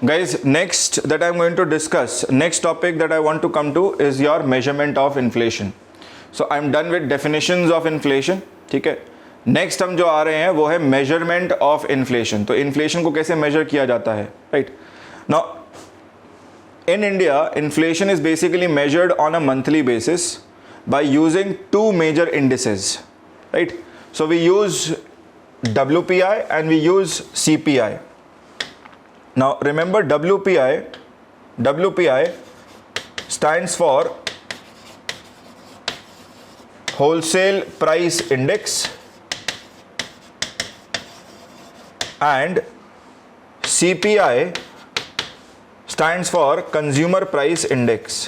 Guys, next that I'm going to discuss, next topic that I want to come to is your measurement of inflation. So I'm done with definitions of inflation. ठीक है, next हम जो आ रहे हैं वो है measurement of inflation. तो inflation को कैसे मेजर किया जाता है, right? Now in India inflation is basically measured on a monthly basis by using two major indices, right? So we use WPI and we use CPI. Now remember WPI stands for Wholesale Price Index and CPI stands for Consumer Price Index.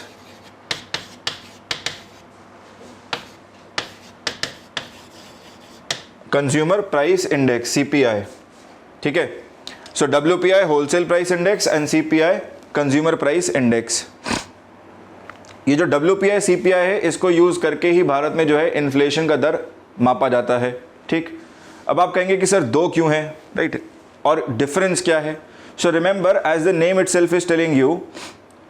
Consumer Price Index, CPI. ठीक है, सो WPI wholesale price index and CPI consumer price index. ये जो WPI CPI है इसको use करके ही भारत में जो है इन्फ्लेशन का दर मापा जाता है. ठीक, अब आप कहेंगे कि सर दो क्यों है, राइट? और डिफरेंस क्या है? So remember, as the name itself is telling you,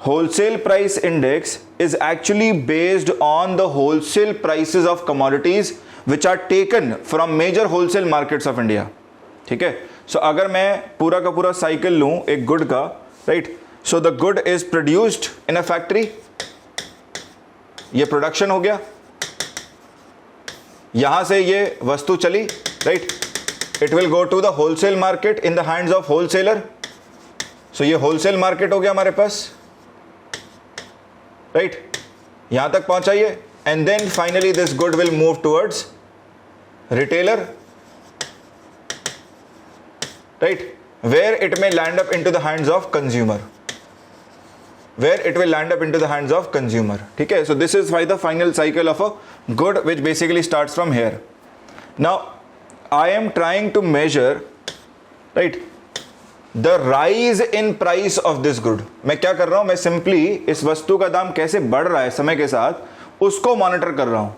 wholesale price index is actually based on the wholesale prices of commodities which are taken from major wholesale markets of India. ठीक है, so अगर मैं पूरा का पूरा cycle लूं एक good का, right? So the good is produced in a factory, ये प्रोडक्शन हो गया, यहां से ये वस्तु चली, right? It will go to the wholesale market in the hands of wholesaler. So ये होलसेल मार्केट हो गया हमारे पास, राइट? यहां तक पहुंचाइए, and then finally this good will move towards retailer, right, where it may land up into the hands of consumer, ठीक है? So this is why the final cycle of a good which basically starts from here. Now I am trying to measure, right, the rise in price of this good. मैं क्या कर रहा हूं, मैं simply इस वस्तु का दाम कैसे बढ़ रहा है समय के साथ उसको मॉनिटर कर रहा हूं.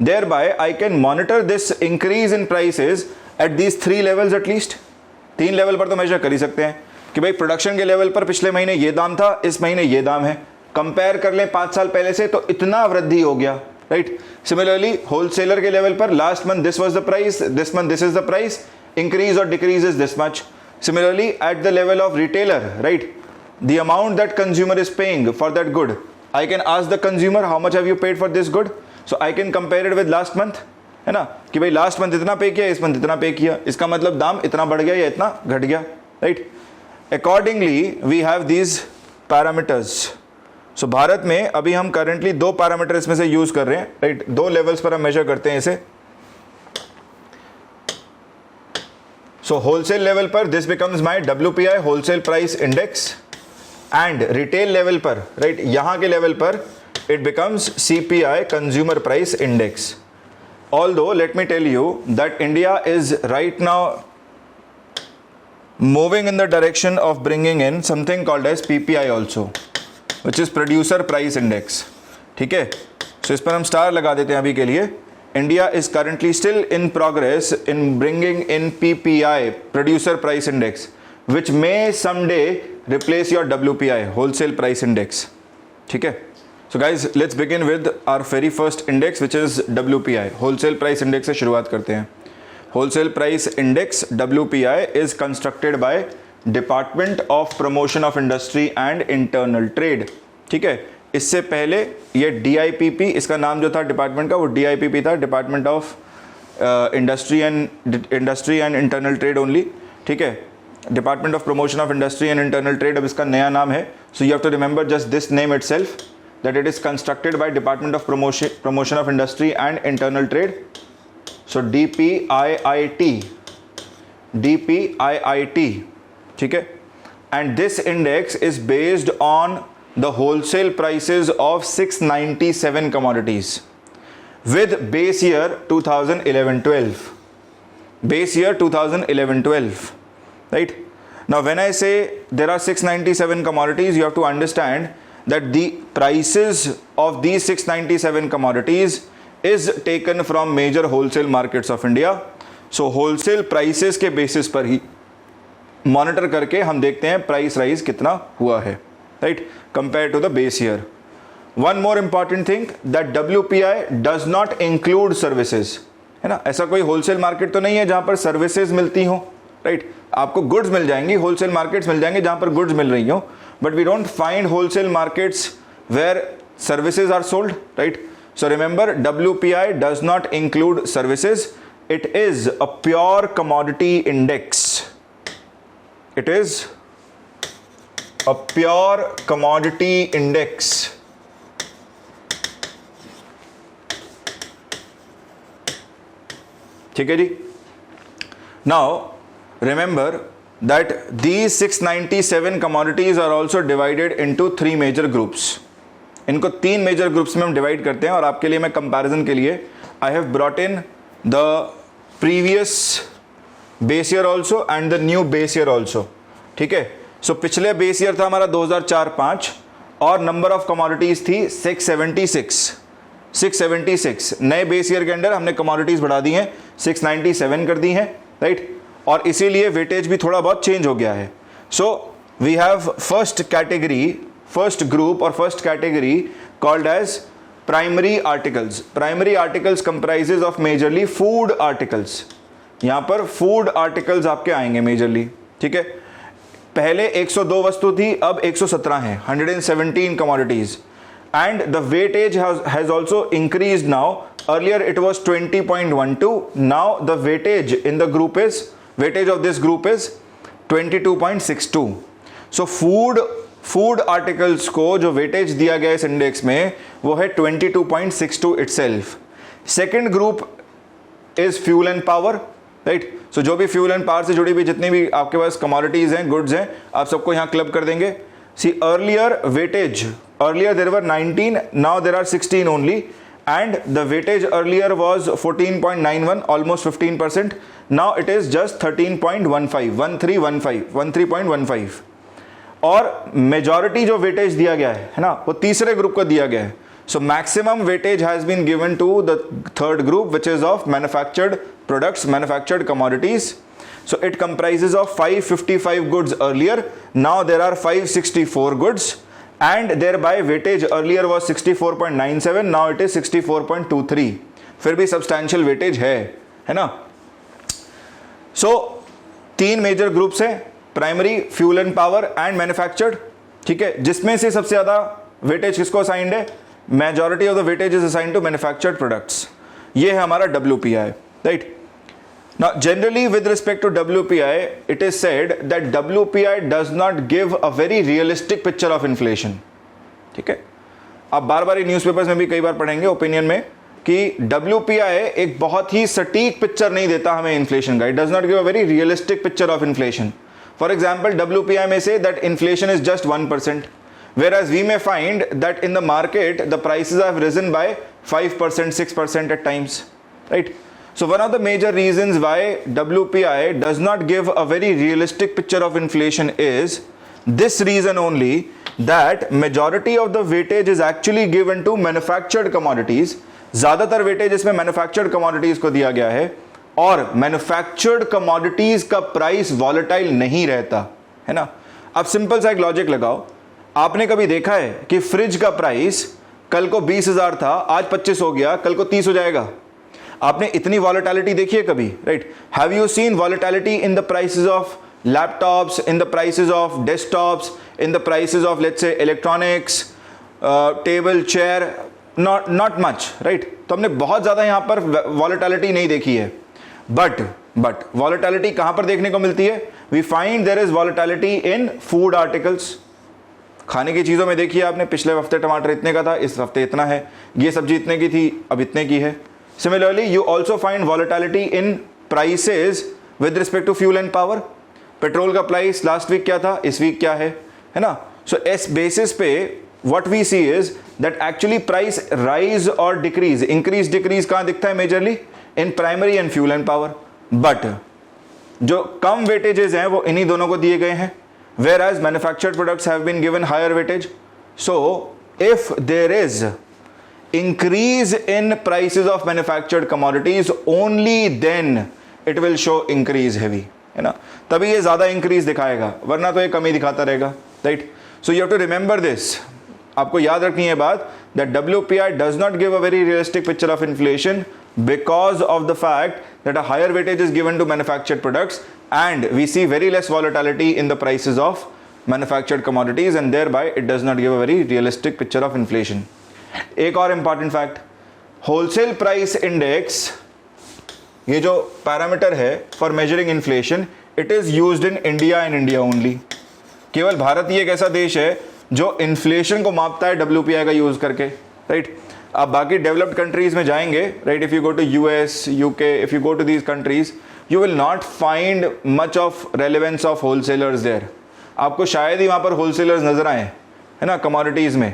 Thereby I can monitor this increase in prices at these 3 levels at least. 3 level पर तो मेजर कर ही सकते हैं कि भाई प्रोडक्शन के लेवल पर पिछले महीने ये दाम था, इस महीने ये दाम है. कंपेयर कर लें 5 साल पहले से तो इतना वृद्धि हो गया, राइट? सिमिलरली होलसेलर के लेवल पर last month this was the price, this month this is the price, increase और decrease is this much. Similarly at the level of retailer, right, the amount that consumer is paying for that good, I can ask the consumer how much have you paid for this good, so I can compare it with last month, है ना, कि भाई last month इतना पे किया, इस month इतना पे किया, इसका मतलब दाम इतना बढ़ गया या इतना घट गया, right? Accordingly we have these parameters. So Bharat में अभी हम करेंटली 2 पैरामीटर इसमें से यूज कर रहे हैं, राइट? 2 लेवल्स पर हम मेजर करते हैं इसे. सो होलसेल लेवल पर this becomes my WPI wholesale price index, and retail level पर, राइट, यहां के लेवल पर it becomes CPI consumer price index. Although let me tell you that India is right now moving in the direction of bringing in something called as PPI also, which is producer price index. ठीक है, सो इस पर हम star लगा देते हैं अभी के लिए. India is currently still in progress in bringing in PPI, Producer Price Index, which may someday replace your WPI, Wholesale Price Index. ठीक है? So guys, let's begin with our very first index, which is WPI. Wholesale Price Index से शुरुआत करते हैं. Wholesale Price Index WPI is constructed by Department of Promotion of Industry and Internal Trade. ठीक है? इससे पहले ये DIPP, इसका नाम जो था डिपार्टमेंट का वो DIPP था, department of industry and internal trade only. ठीक है, department of promotion of industry and internal trade अब इसका नया नाम है. So you have to remember just this name itself, that it is constructed by department of promotion of industry and internal trade. So DPIIT. ठीक है, and this index is based on the wholesale prices of 697 commodities with base year 2011-12. Base year 2011-12, right? Now when I say there are 697 commodities, you have to understand that the prices of these 697 commodities is taken from major wholesale markets of India. So wholesale prices के basis पर ही monitor करके हम देखते हैं price rise कितना हुआ है, right, compare to the base year. One more important thing that WPI does not include services, है ना. ऐसा कोई होलसेल मार्केट तो नहीं है जहां पर सर्विसेज मिलती हो, राइट. आपको गुड्स मिल जाएंगी, होलसेल मार्केट्स मिल जाएंगे जहां पर गुड्स मिल रही हो, but we don't find wholesale markets where services are sold, right. So remember, WPI does not include services. It is a pure commodity index. It is a pure commodity index. ठीक है जी. Now remember that these 697 commodities are also divided into 3 major groups. इनको 3 major groups में हम divide करते हैं, और आपके लिए मैं कंपैरिजन के लिए I have brought in the previous base year also and the new base year also. ठीक है. सो पिछले बेस ईयर था हमारा 2004-05 और नंबर ऑफ कमोडिटीज थी 676. नए बेस ईयर के अंडर हमने कमोडिटीज बढ़ा दी हैं, 697 कर दी हैं, राइट. और इसीलिए वेटेज भी थोड़ा बहुत चेंज हो गया है. So we have first group or first category called as primary articles. Primary articles comprises of majorly food articles. यहाँ पर food articles आपके आएंगे majorly. ठीक है. पहले 102 वस्तु थी, अब 117 है, 117 commodities. And the weightage has also increased now. Earlier it was 20.12. Now the weightage in the group weightage of this group is 22.62. So food articles को जो वेटेज दिया गया इस इंडेक्स में वो है 22.62 itself. Second group is fuel and power, right. So जो भी फ्यूल एंड पावर से जुड़ी हुई जितनी भी आपके पास कमोडिटीज हैं, गुड्स हैं, आप सबको यहाँ क्लब कर देंगे. See earlier there were 19, now there are 16 only, and the weightage earlier was 14.91, almost 15%. Now it is just 13.15. और मेजॉरिटी जो वेटेज दिया गया है ना, वो तीसरे ग्रुप को दिया गया है. So maximum weightage has been given to the third group which is of manufactured products, manufactured commodities. So it comprises of 555 goods earlier, now there are 564 goods, and there bye weightage earlier was 64.97, now it is 64.23. फिर भी substantial weightage है ना. So 3 major groups हैं, primary, fuel and power and manufactured. ठीक है. जिसमें से सबसे ज्यादा वेटेज किसको असाइंड है? Majority of the weightage is assigned to manufactured products. ये है हमारा WPI, right. Now generally with respect to WPI it is said that WPI does not give a very realistic picture of inflation. ठीक है. आप बार बार newspapers में भी कई बार पढ़ेंगे ओपिनियन में कि WPI एक बहुत ही सटीक पिक्चर नहीं देता हमें इन्फ्लेशन का. It does not give a very realistic picture of inflation. For example, WPI may say that inflation is just 1%, whereas we may find that in the market the prices have risen by 5%, 6% at times, right? So one of the major reasons why WPI does not give a very realistic picture of inflation is this reason only, that majority of the weightage is actually given to manufactured commodities. ज़्यादातर weightage इसमें manufactured commodities को दिया गया है, और manufactured commodities का price volatile नहीं रहता, है ना. अब सिंपल सा एक लॉजिक लगाओ. आपने कभी देखा है कि फ्रिज का प्राइस कल को 20,000 था, आज 25 हो गया, कल को 30 हो जाएगा? आपने इतनी वॉलेटिलिटी देखी है कभी, right? Have you seen volatility in the prices of laptops, in the prices of desktops, in the prices of let's say electronics, table, chair? Not much, right. तो हमने बहुत ज़्यादा यहाँ पर वॉलेटिलिटी नहीं देखी है. बट वॉलेटिलिटी कहां पर देखने को मिलती है? We find there is volatility in food articles. खाने की चीज़ों में देखिए आपने, पिछले हफ्ते टमाटर इतने का था, इस हफ्ते इतना है. ये सब्जी इतने की थी, अब इतने की है. Similarly you also find volatility in prices with respect to fuel and power. Petrol का प्राइस लास्ट वीक क्या था, इस वीक क्या है ना. सो इस बेसिस पे what we see is that actually price rise or decrease, increase decrease कहाँ दिखता है majorly? In primary and fuel and power. But जो कम वेटेजेस हैं वो इन्हीं दोनों को दिए गए हैं, whereas manufactured products have been given higher weightage. So if there is increase in prices of manufactured commodities, only then it will show increase heavy. है ना, तभी ये ज़्यादा इंक्रीज दिखाएगा, वरना तो ये कमी दिखाता रहेगा, right. So you have to remember this, आपको याद रखनी है बात, that WPI does not give a very realistic picture of inflation because of the fact that a higher weightage is given to manufactured products and we see very less volatility in the prices of manufactured commodities and thereby it does not give a very realistic picture of inflation. एक और important fact, wholesale price index, ये जो parameter है for measuring inflation, it is used in India and India only. केवल भारत ही एक ऐसा देश है जो इन्फ्लेशन को मापता है WPI का यूज करके, राइट। आप बाकी डेवलप्ड कंट्रीज में जाएंगे, right, if you go to US, UK, if you go to these countries, you will not find much of relevance of wholesalers there. आपको शायद ही वहाँ पर होलसेलर्स नजर आए, है ना, कमोडिटीज में।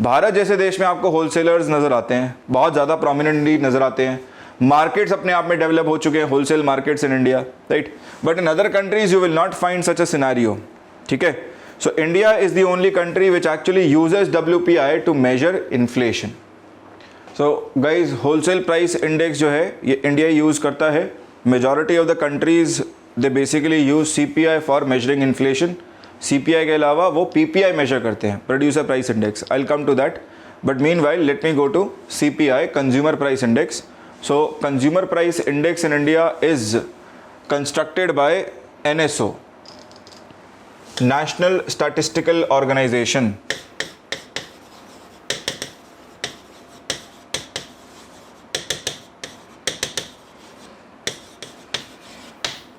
भारत जैसे देश में आपको होलसेलर्स नजर आते हैं, बहुत ज़्यादा प्रोमिनेंटली नजर आते हैं। मार्केट्स अपने आप में डेवलप हो चुके हैं, wholesale markets in India, right, but in other countries you will not find such a scenario, ठीक है। So India is the only country which actually uses WPI to measure inflation. So guys, wholesale price index जो है ये India use करता है। Majority of the countries they basically use CPI for measuring inflation. CPI के अलावा वो PPI measure करते हैं, producer price index. I will come to that, but meanwhile let me go to CPI, consumer price index. So consumer price index in India is constructed by NSO, national statistical organisation.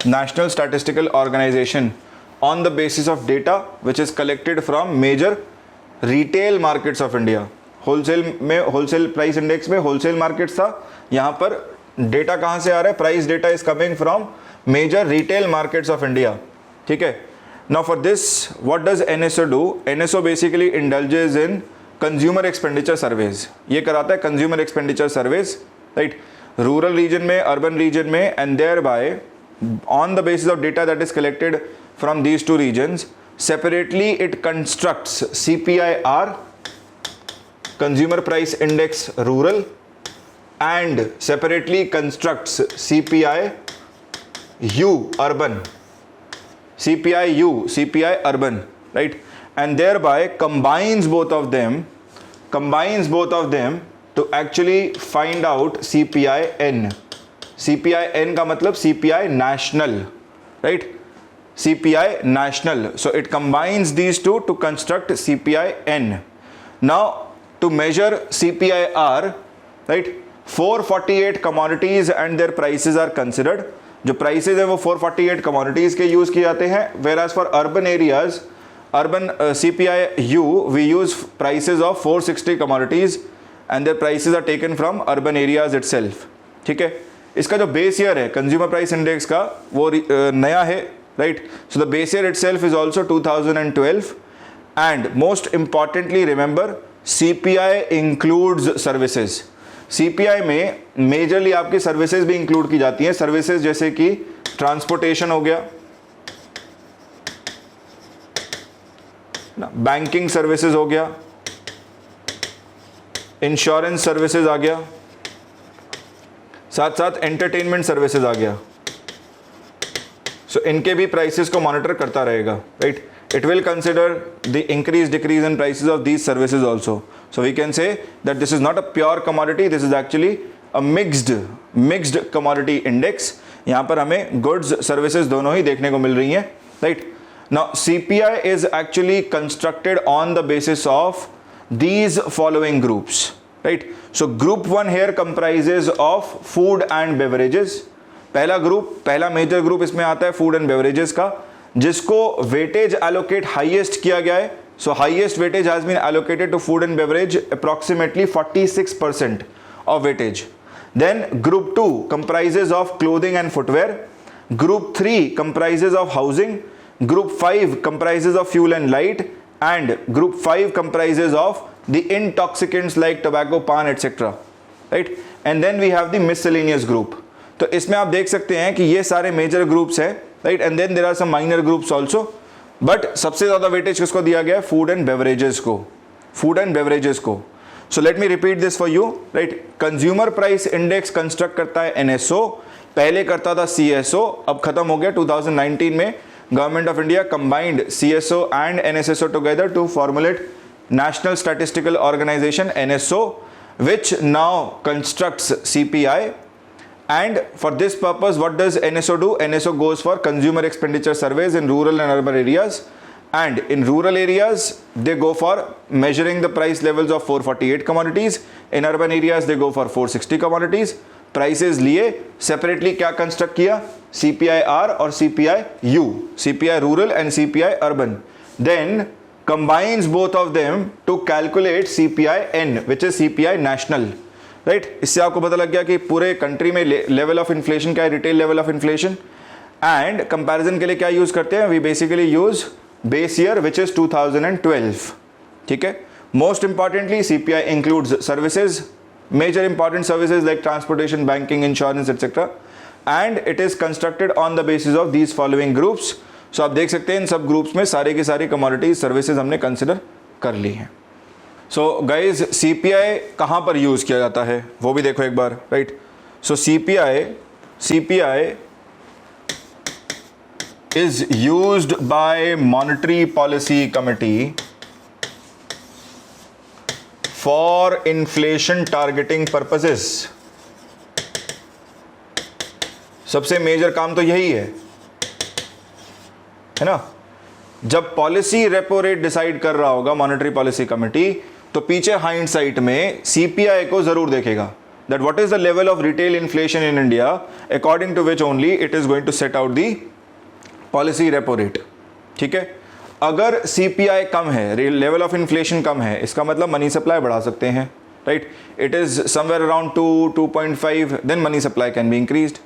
National Statistical Organization on the basis of data which is collected from major retail markets of India. Wholesale में, wholesale price index में wholesale markets था, यहाँ पर data कहाँ से आ रहा है, price data is coming from major retail markets of India, ठीक है। Now for this what does NSO do? NSO basically indulges in consumer expenditure surveys. ये कराता है consumer expenditure surveys, right, rural region में, अर्बन रीजन में, and there बाय on the basis of data that is collected from these two regions, separately it constructs CPI-R, consumer price index rural, and separately constructs CPI-U urban, CPI urban, right, and thereby combines both of them to actually find out CPI-N. CPI-N का मतलब CPI national, right, CPI national. So it combines these two to construct CPI-N. Now to measure CPI-R, right, 448 commodities and their prices are considered. जो prices हैं वो 448 commodities के use किए जाते हैं, whereas for urban areas, urban CPI-U we use prices of 460 commodities and their prices are taken from urban areas itself, ठीक है। इसका जो बेस ईयर है कंज्यूमर प्राइस इंडेक्स का वो नया है, right. So the base year itself is also 2012 and most importantly remember CPI includes services. CPI में मेजरली आपकी सर्विसेज भी इंक्लूड की जाती हैं, सर्विसेज जैसे कि ट्रांसपोर्टेशन हो गया, बैंकिंग सर्विसेज हो गया, इंश्योरेंस सर्विसेज आ गया, साथ साथ एंटरटेनमेंट सर्विसेज आ गया। सो इनके भी प्राइसेस को मॉनिटर करता रहेगा, right. It will consider the increase decrease in prices of these services also. So we can say that this is not a pure commodity, this is actually a mixed commodity index. यहाँ पर हमें goods services दोनों ही देखने को मिल रही हैं, right. Now CPI is actually constructed on the basis of these following groups, right. So group 1 here comprises of food and beverages। पहला major group इसमें आता है फूड एंड बेवरेजेस का, जिसको वेटेज एलोकेट हाईएस्ट किया गया है। So highest weightage has been allocated to food and beverage, approximately 46% of weightage. Then group 2 comprises of clothing and footwear, group 3 comprises of housing, group 5 comprises of fuel and light, and group 5 comprises of the intoxicants like tobacco, pan, etc. right, and then we have the miscellaneous group। तो इसमें आप देख सकते हैं कि ये सारे major groups हैं, right, and then there are some minor groups also, but सबसे ज्यादा वेटेज किसको दिया गया है? फूड एंड बेवरेजेस को। सो let me repeat this for you, right. Consumer price index construct करता है NSO, पहले करता था CSO, अब खत्म हो गया 2019 में। Government of India combined CSO and NSSO together to formulate national statistical organisation NSO, which now constructs CPI. And for this purpose, what does NSO do? NSO goes for consumer expenditure surveys in rural and urban areas. And in rural areas, they go for measuring the price levels of 448 commodities. In urban areas, they go for 460 commodities. Prices लिए separately क्या construct किया? CPI-R और CPI-U. CPI rural and CPI urban. Then combines both of them to calculate CPI-N, which is CPI national. Right इससे आपको पता लग गया कि पूरे कंट्री में लेवल ऑफ इन्फ्लेशन क्या है, retail level of inflation. And comparison के लिए क्या यूज करते हैं? We basically use base year which is 2012। ठीक है, most importantly CPI includes services, major important services like transportation, banking, insurance etcetera, and it is constructed on the basis of these following groups. So आप देख सकते हैं इन सब groups में सारे की सारी कमोडिटीज सर्विसेज हमने कंसिडर कर ली हैं। सो गाइज CPI कहाँ पर यूज़ किया जाता है वो भी देखो एक बार, right. So CPI is used by monetary policy committee for inflation targeting purposes. सबसे मेजर काम तो यही है ना। जब पॉलिसी रेपो रेट डिसाइड कर रहा होगा मॉनेटरी पॉलिसी कमिटी, तो पीछे हाइंडसाइट में CPI को जरूर देखेगा, that what is the level of retail inflation in India according to which only it is going to set out the policy repo rate. ठीक है, अगर CPI कम है, लेवल ऑफ इन्फ्लेशन कम है, इसका मतलब मनी सप्लाई बढ़ा सकते हैं, right. It is somewhere around 2.5, then money supply can be increased.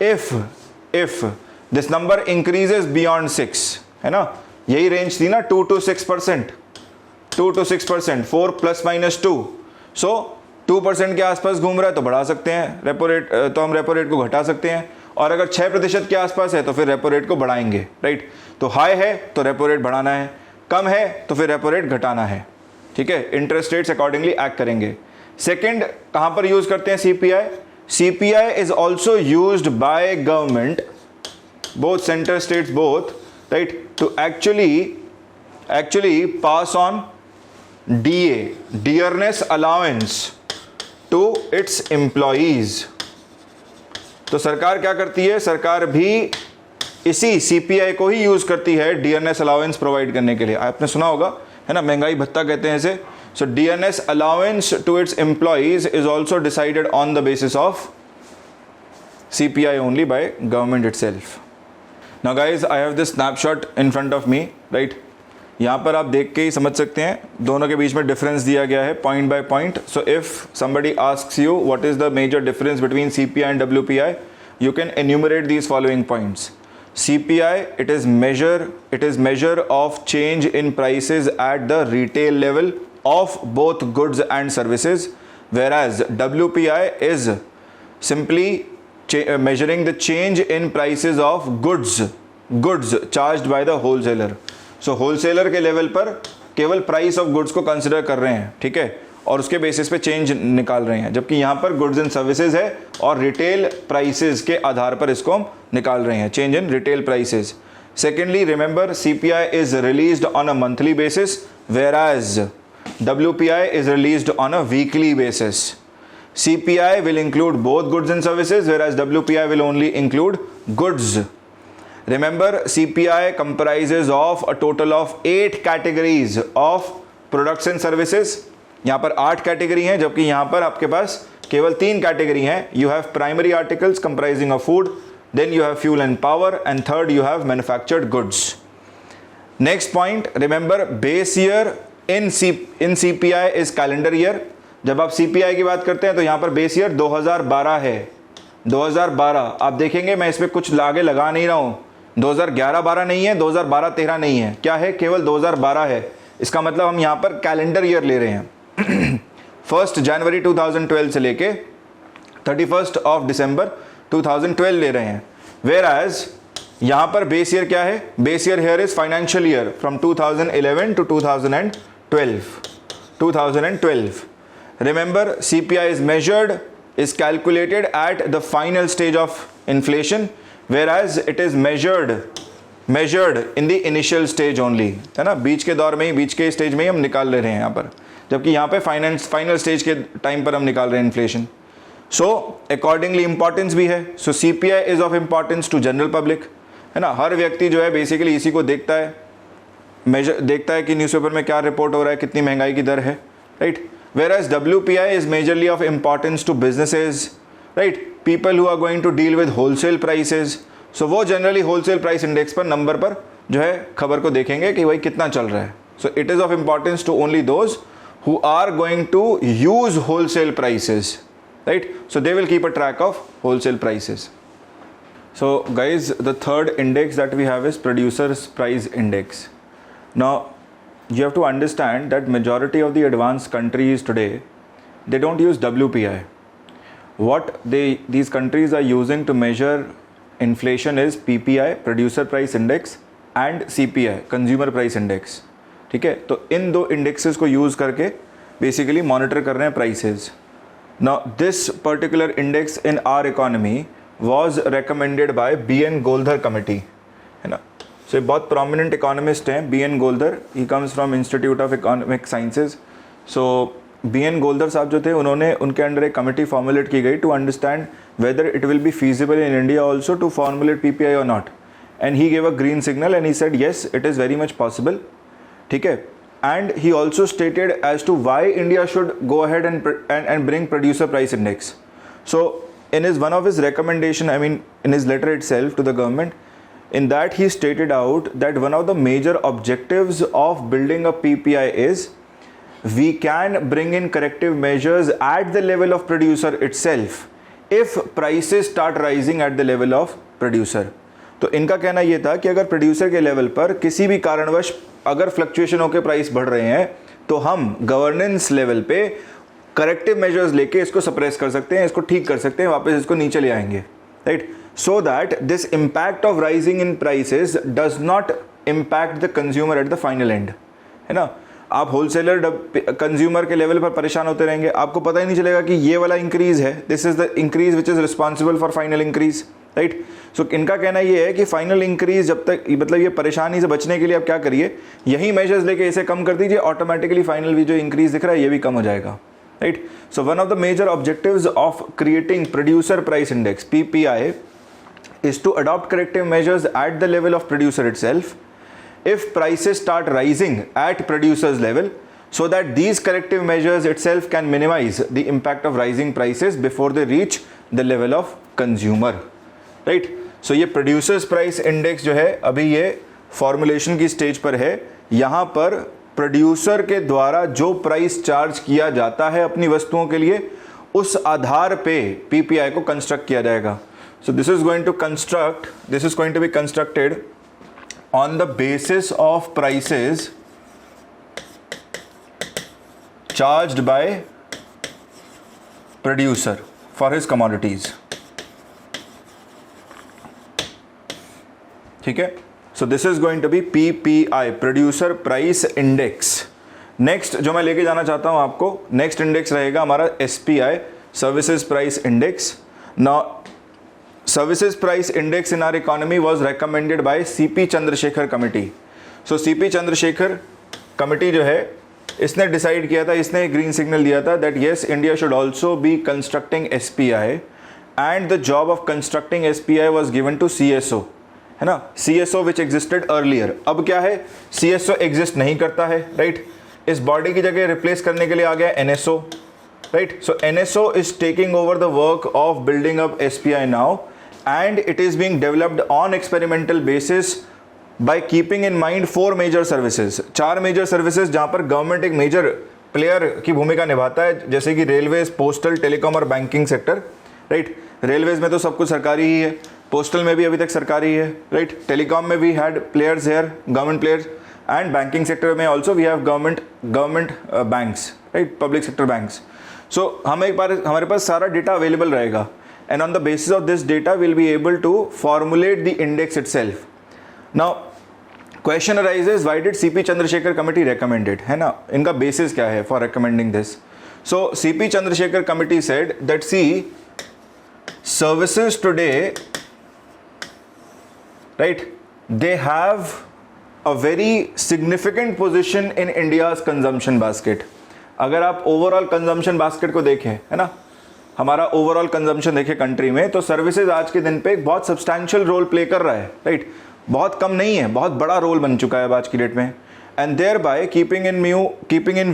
If this number increases beyond 6, है ना, यही रेंज थी ना 2 to 6%, 2 to 6%, 4 ± 2, सो 2% के आसपास घूम रहा है तो बढ़ा सकते हैं रेपो रेट, तो हम रेपो रेट को घटा सकते हैं। और अगर 6% के आसपास है तो फिर रेपो रेट को बढ़ाएंगे, राइट। तो हाई है तो रेपो रेट बढ़ाना है, कम है तो फिर रेपो रेट घटाना है। ठीक है, इंटरेस्ट रेट्स अकॉर्डिंगली एक्ट करेंगे। सेकेंड कहाँ पर यूज करते हैं CPI is also used by government, both center states both, right, to actually pass on DA, dearness allowance to its employees। तो सरकार क्या करती है? सरकार भी इसी CPI को ही यूज करती है डियरनेस अलाउंस प्रोवाइड करने के लिए। आपने सुना होगा, है ना, महंगाई भत्ता कहते हैं इसे। So dearness allowance to its employees is also decided on the basis of CPI only by government itself। Now guys, I have this snapshot in front of me, right? यहाँ पर आप देख के ही समझ सकते हैं, दोनों के बीच में डिफरेंस दिया गया है point by point. So if somebody asks you what is the major difference between CPI and WPI, you can enumerate these following points. CPI, it is measure of change in prices at the retail level of both goods and services, whereas WPI is simply measuring the change in prices of goods charged by the wholesaler। so wholesaler के level पर केवल price of goods को consider कर रहे हैं, ठीक है, और उसके बेसिस पे चेंज निकाल रहे हैं, जबकि यहाँ पर गुड्स एंड सर्विसेज है और रिटेल प्राइसेस के आधार पर इसको हम निकाल रहे हैं, change in retail prices. Secondly, remember CPI is released on a monthly basis, whereas WPI is released on a weekly basis। CPI will include both goods and services, whereas WPI will only include goods। Remember, CPI comprises of a total of 8 categories of products and services। यहाँ पर 8 category हैं, जबकि यहाँ पर आपके पास केवल 3 category हैं। You have primary articles comprising of food, then you have fuel and power, and third you have manufactured goods। Next point, remember base year in CPI is calendar year। जब आप CPI की बात करते हैं तो यहाँ पर बेस ईयर 2012 है, 2012। आप देखेंगे मैं इसमें कुछ आगे लगा नहीं रहा हूँ, 2011-12 नहीं है, 2012-13 नहीं है, क्या है, केवल 2012 है। इसका मतलब हम यहाँ पर कैलेंडर ईयर ले रहे हैं 1 जनवरी 2012 से लेके 31 December 2012 ले रहे हैं। Whereas यहाँ पर बेस ईयर क्या है? Base year here is financial year from 2011 to 2012। Remember, CPI is measured is calculated at the final stage of inflation, whereas it is measured in the initial stage only, है ना, बीच के दौर में ही, बीच के stage में ही हम निकाल ले रहे हैं यहाँ पर, जबकि यहाँ पे फाइनल स्टेज के टाइम पर हम निकाल रहे हैं इन्फ्लेशन. सो अकॉर्डिंगली इंपॉर्टेंस भी है. So CPI is of importance to general public, है ना. हर व्यक्ति जो है बेसिकली इसी को देखता है, देखता है कि न्यूज़पेपर में क्या रिपोर्ट हो रहा है, कितनी महंगाई की दर है, right. Whereas WPI is majorly of importance to businesses, right? People who are going to deal with wholesale prices. So वो generally wholesale price index पर नंबर पर जो है खबर को देखेंगे कि भाई कितना चल रहा है. So it is of importance to only those who are going to use wholesale prices, right? So they will keep a track of wholesale prices. So guys, the third index that we have is producers price index. Now you have to understand that majority of the advanced countries today, they don't use WPI. What these countries are using to measure inflation is PPI, producer price index, and CPI, consumer price index. ठीक है, तो इन दो indexes को use करके basically monitor कर रहे हैं prices. Now this particular index in our economy was recommended by B.N. Goldhar committee, है ना. सो बहुत प्रोमिनेंट इकोनॉमिस्ट हैं B.N. Goldar. He comes from institute of economic sciences. So B.N. Goldar साहब जो थे, उन्होंने उनके अंडर एक कमेटी फॉर्मुलेट की गई to understand whether it will be feasible in India also to formulate PPI और not. And he gave a green signal and he said yes, it is very much possible. ठीक है. And he also stated as to why India should go ahead and bring producer price index. So in his one of his recommendation, I mean in his letter itself to the government, in that he stated out that one of the major objectives of building a PPI is we can bring in corrective measures at the level of producer itself if prices start rising at the level of producer. तो इनका कहना ये था कि अगर producer के level पर किसी भी कारणवश अगर फ्लक्चुएशन होकर प्राइस बढ़ रहे हैं तो हम गवर्नेंस लेवल पे करेक्टिव मेजर्स लेके इसको सप्रेस कर सकते हैं, इसको ठीक कर सकते हैं, वापस इसको नीचे ले आएंगे, right. So that this impact of rising in prices does not impact the consumer at the final and, है ना. आप होलसेलर कंज्यूमर के लेवल पर परेशान होते रहेंगे, आपको पता ही नहीं चलेगा कि ये वाला इंक्रीज है, this is the increase which is responsible for final increase, right. So इनका कहना ये है कि फाइनल इंक्रीज जब तक, मतलब ये परेशानी से बचने के लिए आप क्या करिए, यही मेजर्स लेके इसे कम कर दीजिए, ऑटोमेटिकली फाइनल भी जो इंक्रीज दिख रहा है ये भी कम हो जाएगा, right. So one of the major objectives of creating producer price index PPI is to adopt corrective measures at the level of producer itself if prices start rising at producer's level, so that these corrective measures itself can minimize the impact of rising prices before they reach the level of consumer, right. So ये producers price index जो है अभी ये formulation की stage पर है. यहाँ पर प्रोड्यूसर के द्वारा जो प्राइस चार्ज किया जाता है अपनी वस्तुओं के लिए, उस आधार पे PPI को कंस्ट्रक्ट किया जाएगा. So this is going to be constructed on the basis of prices charged by producer for his commodities. ठीक है. So this is going to be PPI, Producer Price Index. Next जो मैं लेके जाना चाहता हूँ आपको, next index रहेगा हमारा SPI, Services Price Index. Now Services Price Index in our economy was recommended by CP Chandrasekhar Committee. So CP Chandrasekhar Committee जो है, इसने डिसाइड किया था, इसने ग्रीन सिग्नल दिया था that yes, India should also be constructing SPI and the job of constructing SPI was given to CSO, है ना. CSO विच एग्जिस्टेड अर्लियर, अब क्या है, CSO एग्जिस्ट नहीं करता है, राइट. इस बॉडी की जगह रिप्लेस करने के लिए आ गया NSO, right. So NSO is taking over the work of building up SPI now and it is being developed on experimental basis by keeping in mind 4 major services, 4 major services जहां पर government एक major player की भूमिका निभाता है, जैसे कि railways, postal, telecom और बैंकिंग सेक्टर, राइट. रेलवेज में तो सब कुछ सरकारी ही है, पोस्टल में भी अभी तक सरकारी है, राइट. टेलीकॉम में we had players here, government players, and banking sector में also we have government banks, right, public sector banks. So हमारे पास सारा डेटा अवेलेबल रहेगा and on the basis of this data will be able to formulate the index itself. Now question arises, why did CP Chandrasekhar committee recommended, है ना, इनका basis क्या है for recommending this. So CP Chandrasekhar committee said that see, services today, right, they have a very significant position in India's consumption basket. अगर आप overall consumption basket को देखें, है ना, हमारा ओवरऑल कंजम्पशन देखें कंट्री में, तो सर्विसेज आज के दिन पे एक बहुत सब्सटैंशियल रोल प्ले कर रहा है, राइट, बहुत कम नहीं है, बहुत बड़ा रोल बन चुका है आज की डेट में. And there bye keeping in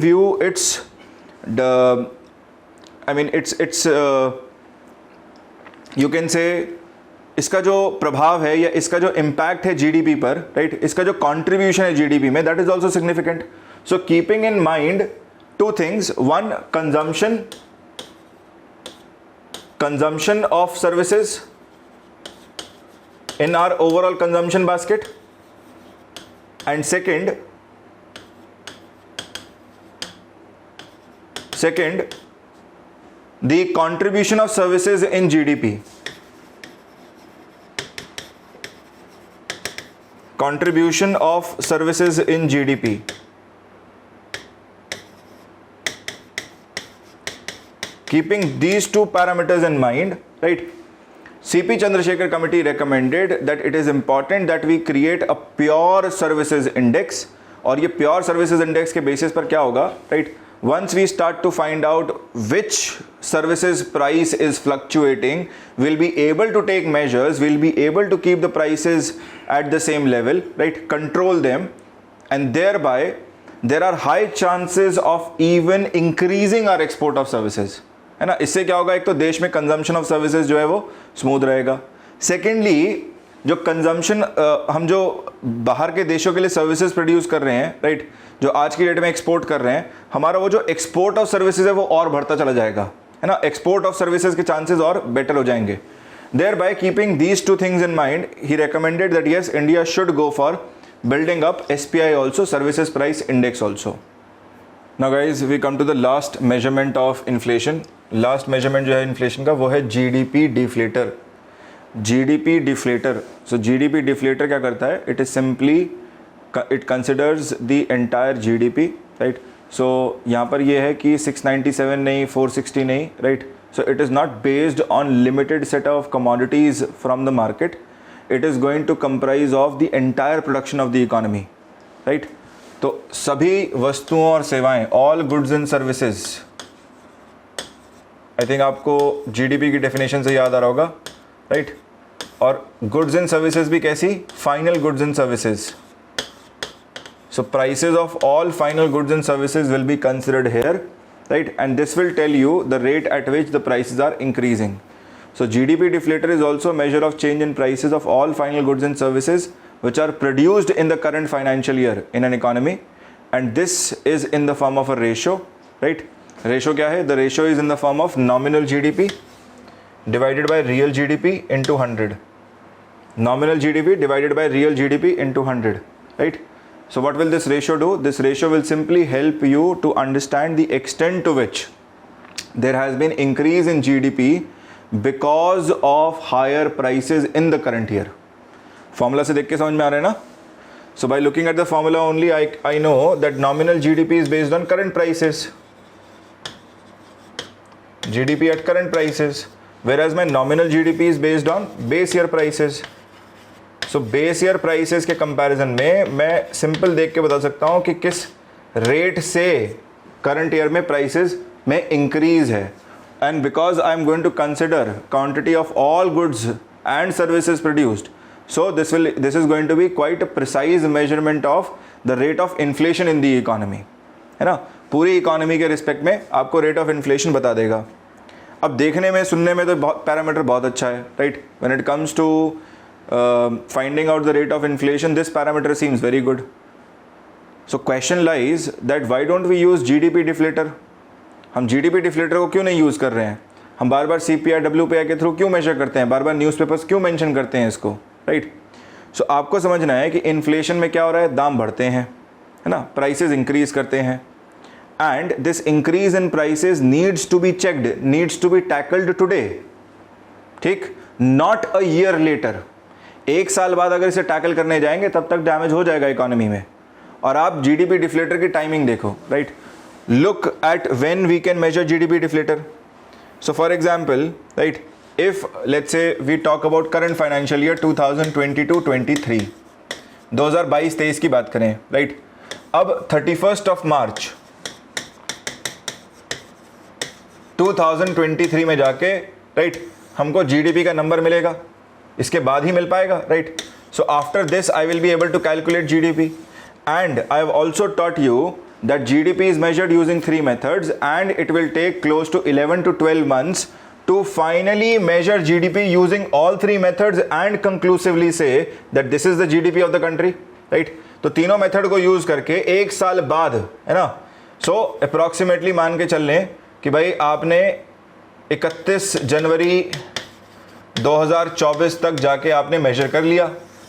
view its its you can say इसका जो प्रभाव है या इसका जो इम्पैक्ट है जीडीपी पर, राइट, इसका जो कंट्रीब्यूशन है जीडीपी में, that is also significant. So keeping in mind two things: one, consumption of services in our overall consumption basket, and second, the contribution of services in GDP. Contribution of services in GDP. Keeping these two parameters in mind, right, CP Chandrasekhar committee recommended that it is important that we create a pure services index. और ये pure services index के basis पर क्या होगा, right, once we start to find out which services price is fluctuating, we'll be able to take measures, we'll be able to keep the prices at the same level, right, control them, and thereby there are high chances of even increasing our export of services, है ना. इससे क्या होगा, एक तो देश में consumption of services जो है वो स्मूथ रहेगा. सेकेंडली, जो कंजम्पशन हम जो बाहर के देशों के लिए सर्विसेज प्रोड्यूस कर रहे हैं, राइट, जो आज की डेट में एक्सपोर्ट कर रहे हैं, हमारा वो जो एक्सपोर्ट ऑफ सर्विसेज है वो और बढ़ता चला जाएगा, है ना. एक्सपोर्ट ऑफ सर्विसेज के चांसेस और बेटर हो जाएंगे. Thereby keeping these two things in mind, he recommended that yes, India should go for building up SPI also, services price index also. Now guys, we come to the last measurement of inflation. Last measurement जो है inflation का वो है GDP deflator. GDP deflator. So GDP deflator क्या करता है, it is simply, it considers the entire GDP, right. So यहाँ पर ये है कि 697 नहीं, 460 नहीं, right. So it is not based on limited set of commodities from the market, it is going to comprise of the entire production of the economy, right. तो सभी वस्तुओं और सेवाएं, all goods and services, I think आपको GDP की definition से याद आ रहा होगा, राइट. और गुड्स एंड सर्विसेज भी कैसी, final goods and services. So prices of all final goods and services will be considered here, right, and this will tell you the rate at which the prices are increasing. So GDP deflator is also measure of change in prices of all final goods and services which are produced in the current financial year in an economy, and this is in the form of a ratio, right. Ratio क्या है, the ratio is in the form of nominal GDP divided by real GDP into 100. Nominal GDP divided by real GDP into 100, right. So what will this ratio do? This ratio will simply help you to understand the extent to which there has been increase in GDP because of higher prices in the current year. Formula से देख के समझ में आ रहा है ना. So by looking at the formula only I know that nominal GDP is based on current prices, GDP at current prices, whereas my nominal GDP is based on base year prices. So base year prices के comparison में मैं simple देख के बता सकता हूँ कि किस रेट से करंट ईयर में प्राइसेस में इंक्रीज है. And because I am going to consider quantity of all goods and services produced, so this is going to be quite a precise measurement of the rate of inflation in the economy, है ना. पूरी economy के respect में आपको rate of inflation बता देगा. अब देखने में सुनने में तो बहुत पैरामीटर बहुत अच्छा है, right. When it comes to finding out the rate of inflation, this parameter seems very good. So question lies that why don't we use GDP deflator. हम जीडीपी डिफ्लेटर को क्यों नहीं यूज़ कर रहे हैं, हम बार बार CPI WPI के थ्रू क्यों मेजर करते हैं, बार बार न्यूज़पेपर्स क्यों मेंशन करते हैं इसको, राइट. सो आपको समझना है कि इन्फ्लेशन में क्या हो रहा है, दाम बढ़ते हैं, है ना, प्राइसेस इंक्रीज करते हैं, and this increase in prices needs to be checked, needs to be tackled today, ठीक, नॉट अ ईयर लेटर. एक साल बाद अगर इसे टैकल करने जाएंगे तब तक डैमेज हो जाएगा इकोनॉमी में. और आप जीडीपी डिफ्लेटर की टाइमिंग देखो, right. look at when we can measure GDP deflator. So for example, right, if let's say we talk about current financial year 2022-23, 2022-23 की बात करें, राइट, अब 31st of March 2023 में जाके, राइट, हमको GDP का नंबर मिलेगा, इसके बाद ही मिल पाएगा, right. So after this I will be able to calculate GDP, and I have also taught you that GDP is measured using 3 methods, and it will take close to 11 to 12 months to finally measure GDP using all 3 methods and conclusively say that this is the GDP of the country, right. तो तीनों method को use करके 1 साल बाद, है ना, सो approximately मान के चल लें कि भाई आपने 31 जनवरी 2024 तक जाके आपने मेजर कर लिया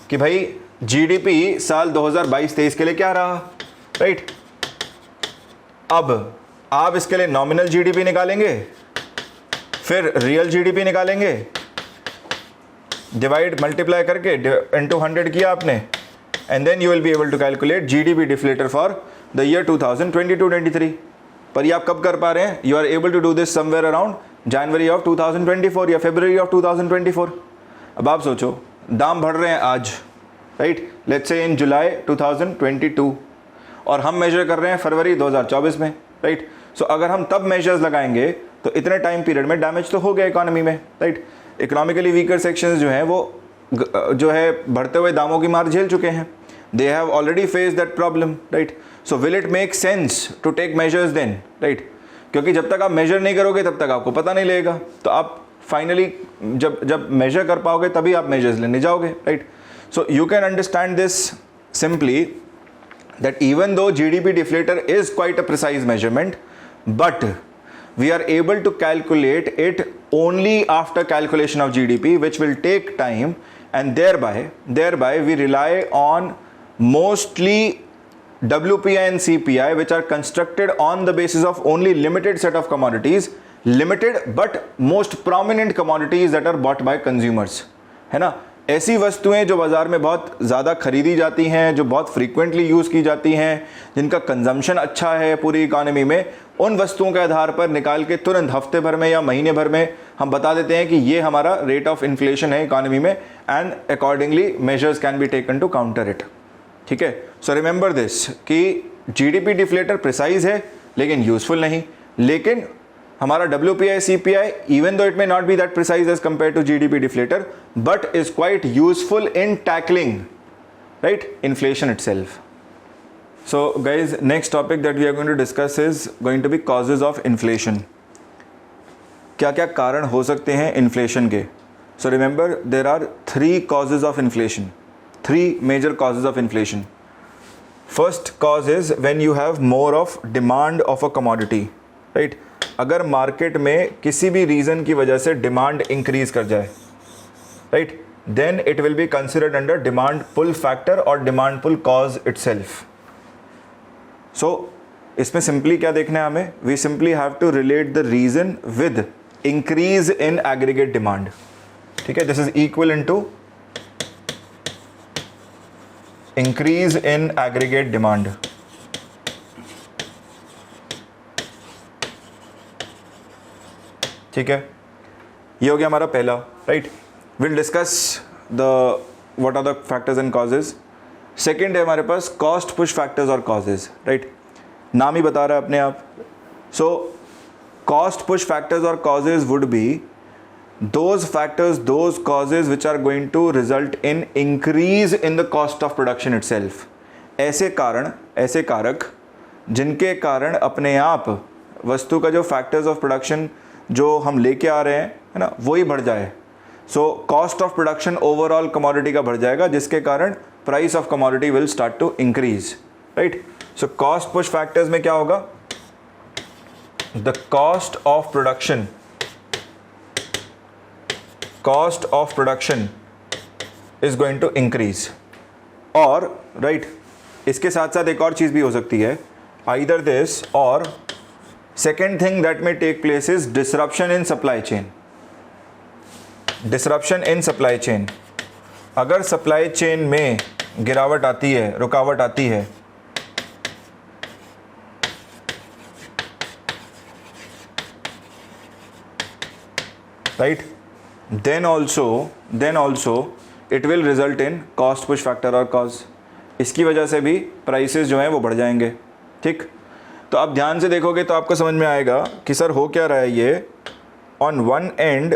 कि भाई GDP साल 2022-23 के लिए क्या रहा, राइट. अब आप इसके लिए नॉमिनल GDP निकालेंगे, फिर रियल GDP निकालेंगे, डिवाइड मल्टीप्लाई करके इनटू 100 किया आपने, and then you will be able to calculate GDP deflator for the year 2022-23. पर ये आप कब कर पा रहे हैं? You are able to do this somewhere around January of 2024 या फरवरी ऑफ 2024. अब आप सोचो, दाम बढ़ रहे हैं आज, राइट, लेट्स से इन जुलाई 2022, और हम मेजर कर रहे हैं फरवरी 2024 में, राइट. सो अगर हम तब मेजर्स लगाएंगे तो इतने टाइम पीरियड में डैमेज तो हो गया इकोनॉमी में, राइट. इकोनॉमिकली वीकर सेक्शंस जो हैं वो जो है बढ़ते हुए दामों की मार झेल चुके हैं. They have already face that problem, right. So will it make sense to take measures then, right, क्योंकि जब तक आप मेजर नहीं करोगे तब तक आपको पता नहीं लगेगा. तो आप फाइनली जब मेजर कर पाओगे तभी आप मेजर्स लेने जाओगे, right. So you can understand this simply that even though GDP deflator is quite a precise measurement, but we are able to calculate it only after calculation of GDP, which will take time, and thereby we rely on mostly WPI and CPI, which are constructed on the basis of only limited set of commodities, limited but most prominent commodities that are bought by consumers, है ना. ऐसी वस्तुएं जो बाज़ार में बहुत ज़्यादा खरीदी जाती हैं, जो बहुत फ्रीक्वेंटली यूज़ की जाती हैं, जिनका कंजम्पशन अच्छा है पूरी इकोनॉमी में, उन वस्तुओं के आधार पर निकाल के तुरंत हफ्ते भर में या महीने भर में हम बता देते हैं कि ये हमारा रेट ऑफ इन्फ्लेशन है इकोनॉमी में, and accordingly measures can be taken to counter it. ठीक है. सो रिमेंबर दिस कि GDP डिफ्लेटर प्रिसाइज है लेकिन यूजफुल नहीं. लेकिन हमारा WPI CPI, even though it may not be that precise as compared to GDP deflator, but is quite useful in tackling, right, inflation itself. So guys, next topic that we are going to discuss is going to be causes of inflation. क्या क्या कारण हो सकते हैं inflation के? So remember, there are 3 causes of inflation, 3 major causes of inflation. First cause is when you have more of demand of a commodity, right. अगर market में किसी भी रीज़न की वजह से डिमांड इंक्रीज कर जाए, right, then it will be considered under demand pull factor और demand pull cause itself. So इसमें सिंपली क्या देखना है हमें? We simply have to relate the reason with increase in aggregate demand. ठीक है. This is equal in to increase in aggregate demand. ठीक है. ये हो गया हमारा पहला, right. Will discuss the what are the factors and causes. Second है हमारे पास कॉस्ट पुश फैक्टर्स और कॉजेज, राइट. नाम ही बता रहा है अपने आप. सो कॉस्ट पुश फैक्टर्स और causes would be those factors, those causes which are going to result in increase in the cost of production itself. ऐसे कारण, ऐसे कारक जिनके कारण अपने आप वस्तु का जो फैक्टर्स ऑफ प्रोडक्शन जो हम लेके आ रहे हैं, है ना, वही बढ़ जाए. So cost of production overall commodity का बढ़ जाएगा, जिसके कारण price of commodity will start to increase, right. So cost push factors में क्या होगा? The cost of production, cost of production is going to increase. और राइट, इसके साथ साथ एक और चीज़ भी हो सकती है, आइदर दिस और second thing that may take place is disruption in supply chain. Disruption in supply chain. अगर supply chain में गिरावट आती है, रुकावट आती है, right, then also it will result in cost push factor और कॉज, इसकी वजह से भी प्राइसेस जो हैं वो बढ़ जाएंगे। ठीक, तो आप ध्यान से देखोगे तो आपको समझ में आएगा कि सर हो क्या रहा है ये, on one and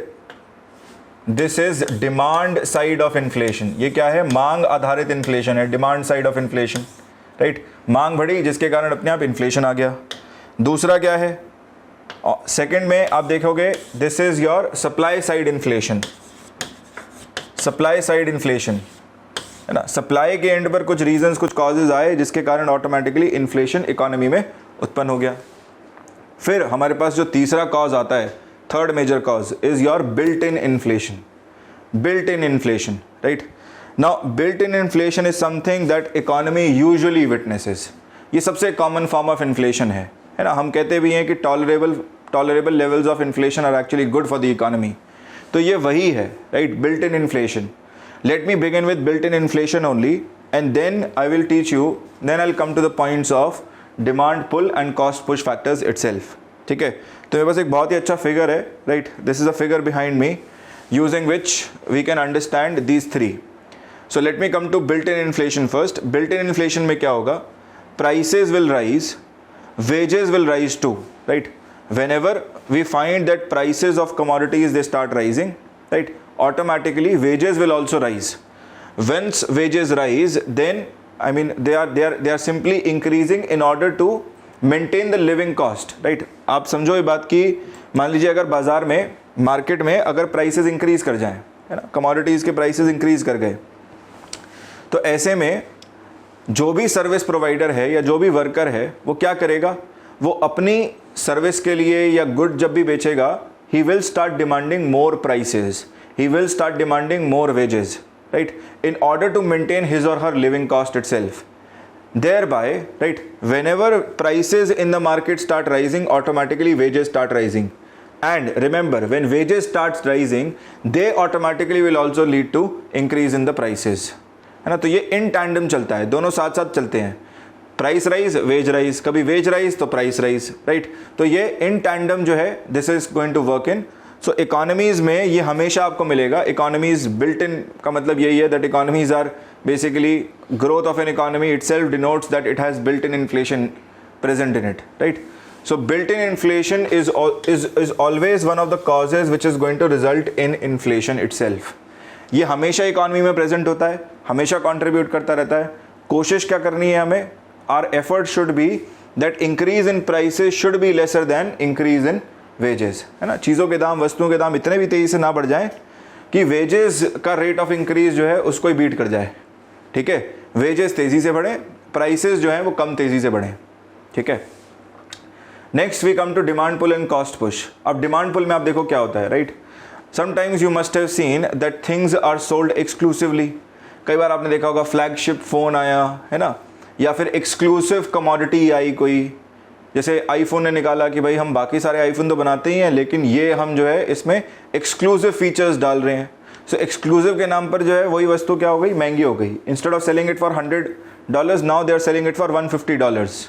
this is demand side of inflation, ये क्या है, मांग आधारित इन्फ्लेशन है, demand side of inflation, right, मांग बढ़ी जिसके कारण अपने आप इन्फ्लेशन आ गया। दूसरा क्या है, सेकंड में आप देखोगे this is your supply side inflation, supply side inflation है ना, सप्लाई के एंड पर कुछ रीजंस, कुछ कॉजेज आए जिसके कारण ऑटोमेटिकली इन्फ्लेशन इकोनॉमी में उत्पन्न हो गया। फिर हमारे पास जो तीसरा कॉज आता है, third major cause is your built in inflation, built in inflation, right. Now built in inflation is something that economy usually witnesses, ये सबसे कॉमन फॉर्म ऑफ इन्फ्लेशन है ना। हम कहते भी हैं कि tolerable levels of inflation are actually good for the economy, तो ये वही है, right, built in inflation. Let me begin with built in inflation only and then I will teach you, then I will come to the points of demand pull and cost push factors itself. ठीक है, तो मेरे पास एक बहुत ही अच्छा figure है, right, this is a figure behind me using which we can understand these three. So let me come to built in inflation first. Built in inflation में क्या होगा, prices will rise, wages will rise too, right? Whenever we find that prices of commodities they start rising, right, automatically wages will also rise. Once wages rise, then I mean they are simply increasing in order to maintain the living cost, right? आप समझो ये बात कि मान लीजिए अगर बाजार में, मार्केट में अगर प्राइसेस इंक्रीज कर जाएं, है ना, कमोडिटीज़ के प्राइसेस इंक्रीज कर गए, तो ऐसे में जो भी सर्विस प्रोवाइडर है या जो भी वर्कर है वो क्या करेगा, वो अपनी सर्विस के लिए या गुड जब भी बेचेगा, he will start demanding more prices, he will start demanding more wages, right, in order to maintain his और her living cost itself. thereby, right, whenever prices in the market start rising, automatically wages start rising, and remember, when wages starts rising, they automatically will also lead to increase in the prices, है ना। तो ये in tandem चलता है, दोनों साथ साथ चलते हैं, प्राइस राइज वेज राइज, कभी वेज राइज तो प्राइस राइज, राइट। तो ये इन टैंडम जो है this is going to work in. So economies में ये हमेशा आपको मिलेगा। इकोनॉमीज बिल्ट इन का मतलब यही है that economies are basically growth of an economy itself denotes that it has built in inflation present in it, right. So built in inflation is always one of the causes which is going to result in inflation itself. ये हमेशा economy में present होता है, हमेशा contribute करता रहता है। कोशिश क्या करनी है हमें, our effort should be that increase in prices should be lesser than increase in wages, है ना। चीज़ों के दाम, वस्तुओं के दाम इतने भी तेज़ी से ना बढ़ जाएं कि वेजेस का रेट ऑफ इंक्रीज जो है उसको ही बीट कर जाए, ठीक है। वेजेस तेज़ी से बढ़े, प्राइसेस जो है वो कम तेज़ी से बढ़ें, ठीक है। Next we come to demand pull and cost push. अब डिमांड पुल में आप देखो क्या होता है, right. Sometimes you must have seen that things are sold exclusively. कई बार आपने देखा होगा फ्लैगशिप फ़ोन आया, है ना, या फिर एक्सक्लूसिव कमोडिटी आई कोई, जैसे आईफोन ने निकाला कि भाई हम बाकी सारे आईफोन तो बनाते ही हैं लेकिन ये हम जो है इसमें एक्सक्लूसिव फीचर्स डाल रहे हैं। सो एक्सक्लूसिव के नाम पर जो है वही वस्तु क्या हो गई, महंगी हो गई। Instead of selling it for $100, now they are selling it for $150।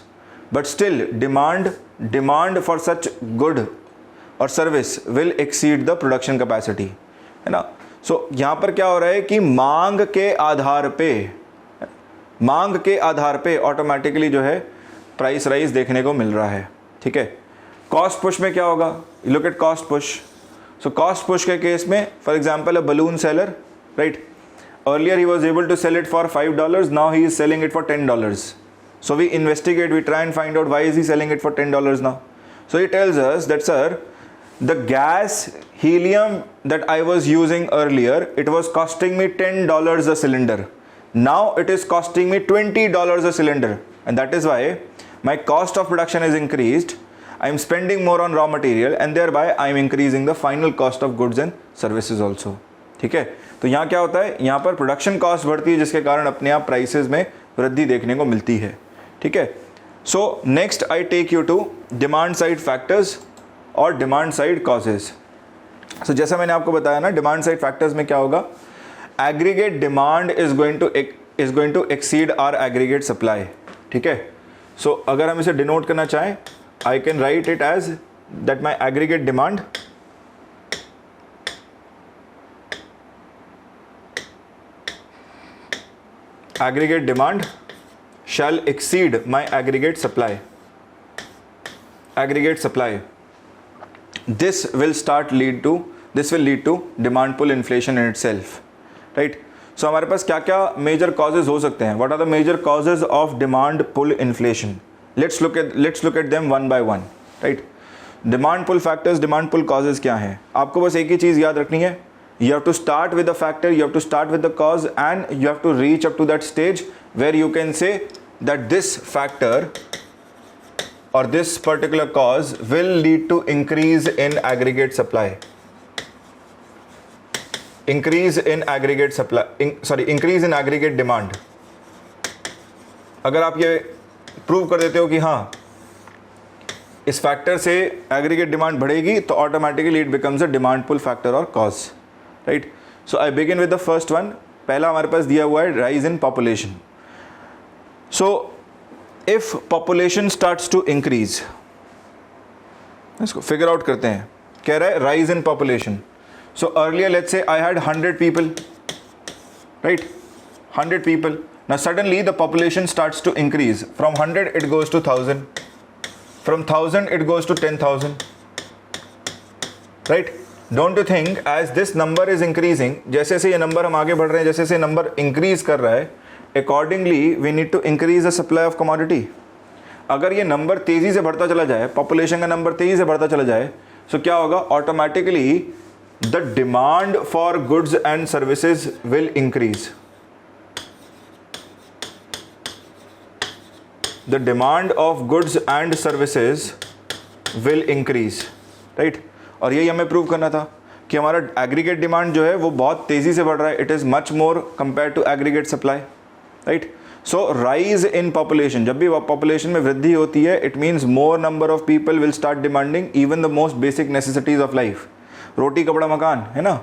But still demand for such good और service will exceed the production capacity, है ना। सो यहाँ पर क्या हो रहा है कि मांग के आधार पे ऑटोमेटिकली जो है प्राइस राइज देखने को मिल रहा है, ठीक है। कॉस्ट पुश में क्या होगा, look at cost push. So cost push के केस में for example a balloon seller, right, earlier he was able to sell it for $5, now he is selling it for $10. So we investigate, we try and find out why is he selling it for $10 now. So he tells us that, sir, the gas helium that I was using earlier, it was costing me $10 a cylinder. Now it is costing me $20 a cylinder, and that is why my cost of production is increased. I am spending more on raw material and thereby I am increasing the final cost of goods and services also. ठीक है, तो यहाँ क्या होता है, यहाँ पर production cost बढ़ती है जिसके कारण अपने आप प्राइसेस में वृद्धि देखने को मिलती है, ठीक है। So next I take you to demand side factors और डिमांड साइड कॉजेज। सो जैसा मैंने आपको बताया ना, डिमांड साइड फैक्टर्स में क्या होगा, aggregate demand is going to exceed our aggregate supply, ठीक है। सो अगर हम इसे डिनोट करना चाहें, I can write it as that my aggregate demand aggregate demand shall exceed my aggregate supply. Aggregate supply. This will lead to demand pull inflation in itself, right? So हमारे पास क्या क्या major causes हो सकते हैं? What are the major causes of demand pull inflation? Let's look at them one by one, right? Demand pull factors, demand pull causes क्या हैं? आपको बस एक ही चीज़ याद रखनी है. You have to start with the factor, you have to start with the cause, and you have to reach up to that stage where you can say that this factor or this particular cause will lead to increase in aggregate supply. Increase in aggregate demand. अगर आप ये prove कर देते हो कि हाँ इस factor से एग्रीगेट डिमांड बढ़ेगी तो automatically it becomes a demand pull factor और cause, right? So I begin with the first one. पहला हमारे पास दिया हुआ है rise in population. So if population starts to increase, इसको फिगर आउट करते हैं. कह रहा है rise in population. So earlier let's say I had 100 people, right? 100 people. Now suddenly the population starts to increase. From 100 it goes to 1000. From 1000 it goes to 10,000. Right? Don't you think as this number is increasing, जैसे जैसे ये number हम आगे बढ़ रहे हैं, जैसे जैसे नंबर इंक्रीज कर रहा है, accordingly we need to increase the supply of commodity. अगर ये नंबर तेज़ी से बढ़ता चला जाए, पॉपुलेशन का नंबर तेज़ी से बढ़ता चला जाए, so क्या होगा? Automatically the demand for goods and services will increase. The demand of goods and services will increase, right? और यही हमें प्रूव करना था कि हमारा एग्रीगेट डिमांड जो है वो बहुत तेज़ी से बढ़ रहा है. It is much more compare to aggregate supply, right? So rise in population, जब भी पॉपुलेशन में वृद्धि होती है it means more number of people will start demanding even the most basic necessities of life. रोटी कपड़ा मकान है ना,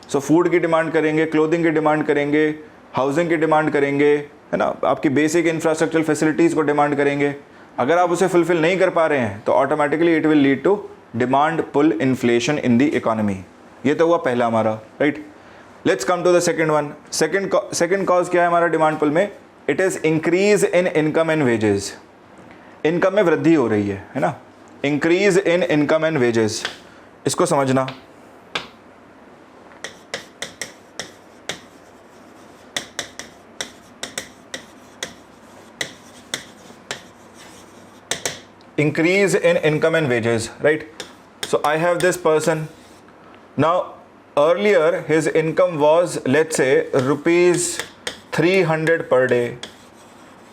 सो फूड की डिमांड करेंगे, क्लोथिंग की डिमांड करेंगे, हाउसिंग की डिमांड करेंगे, है ना, आपकी बेसिक इंफ्रास्ट्रक्चरल फैसिलिटीज़ को डिमांड करेंगे. अगर आप उसे फुलफिल नहीं कर पा रहे हैं तो automatically it will lead to demand pull inflation in the economy. ये तो हुआ पहला हमारा, right? Let's come to the second one. Second cause क्या है हमारा डिमांड पुल में? It is increase in income and wages. Income में वृद्धि हो रही है ना, increase in income and wages. इसको समझना. Increase in income and wages, right? So I have this person. Now earlier his income was, let's say, rupees 300 per day.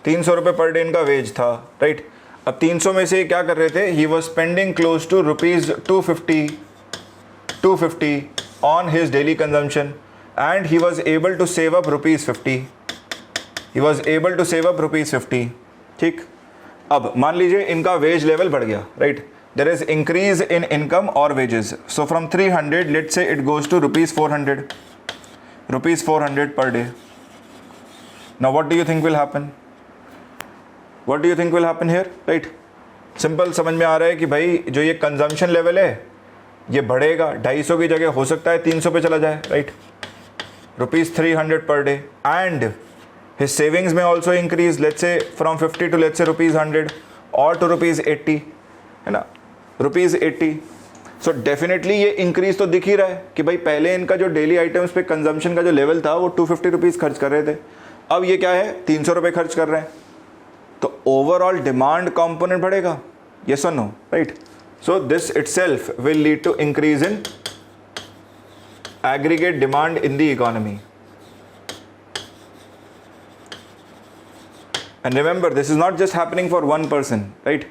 300 रुपये per day इनका वेज था, राइट? अब 300 में से क्या कर रहे थे? He was spending close to rupees 250 on his daily consumption and he was able to save up rupees 50. He was able to save up rupees 50. ठीक. अब मान लीजिए इनका वेज लेवल बढ़ गया, right? There is increase in income और wages. So from 300 let's say it goes to rupees 400 per day. Now what do you think will happen? What do you think will happen here, right? Simple समझ में आ रहा है कि भाई जो ये कंजम्पशन लेवल है ये बढ़ेगा. 250 की जगह हो सकता है 300 पे चला जाए, right? Rupees 300 per day. And his savings may also increase, let's say from 50 to let's say rupees 100 or to rupees 80, है ना, rupees 80. So definitely ये increase तो दिख ही रहा है कि भाई पहले इनका जो डेली आइटम्स पे कंजम्पशन का जो लेवल था वो 250 रुपीज़ खर्च कर रहे थे, अब ये क्या है 300 रुपये खर्च कर रहे हैं. तो ओवरऑल डिमांड कंपोनेंट बढ़ेगा, yes or no, right? So this itself will lead to increase in aggregate demand in the economy. And remember, this is not just happening for one person, right?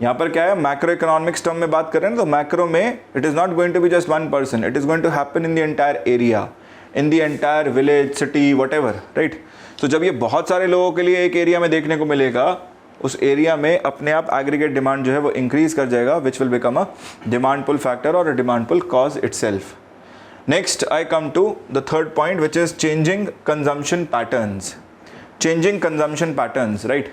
यहाँ पर क्या है, macro economics term में बात कर रहे हैं तो मैक्रो में it is not going to be just one person, it is going to happen in the entire area, in the entire village, city, whatever, right? तो जब ये बहुत सारे लोगों के लिए एक एरिया में देखने को मिलेगा, उस एरिया में अपने आप एग्रीगेट डिमांड जो है वो इंक्रीज कर जाएगा, which will become a demand pull factor और a demand pull cause itself. Next I come to the third point which is changing consumption patterns. Changing consumption patterns, right?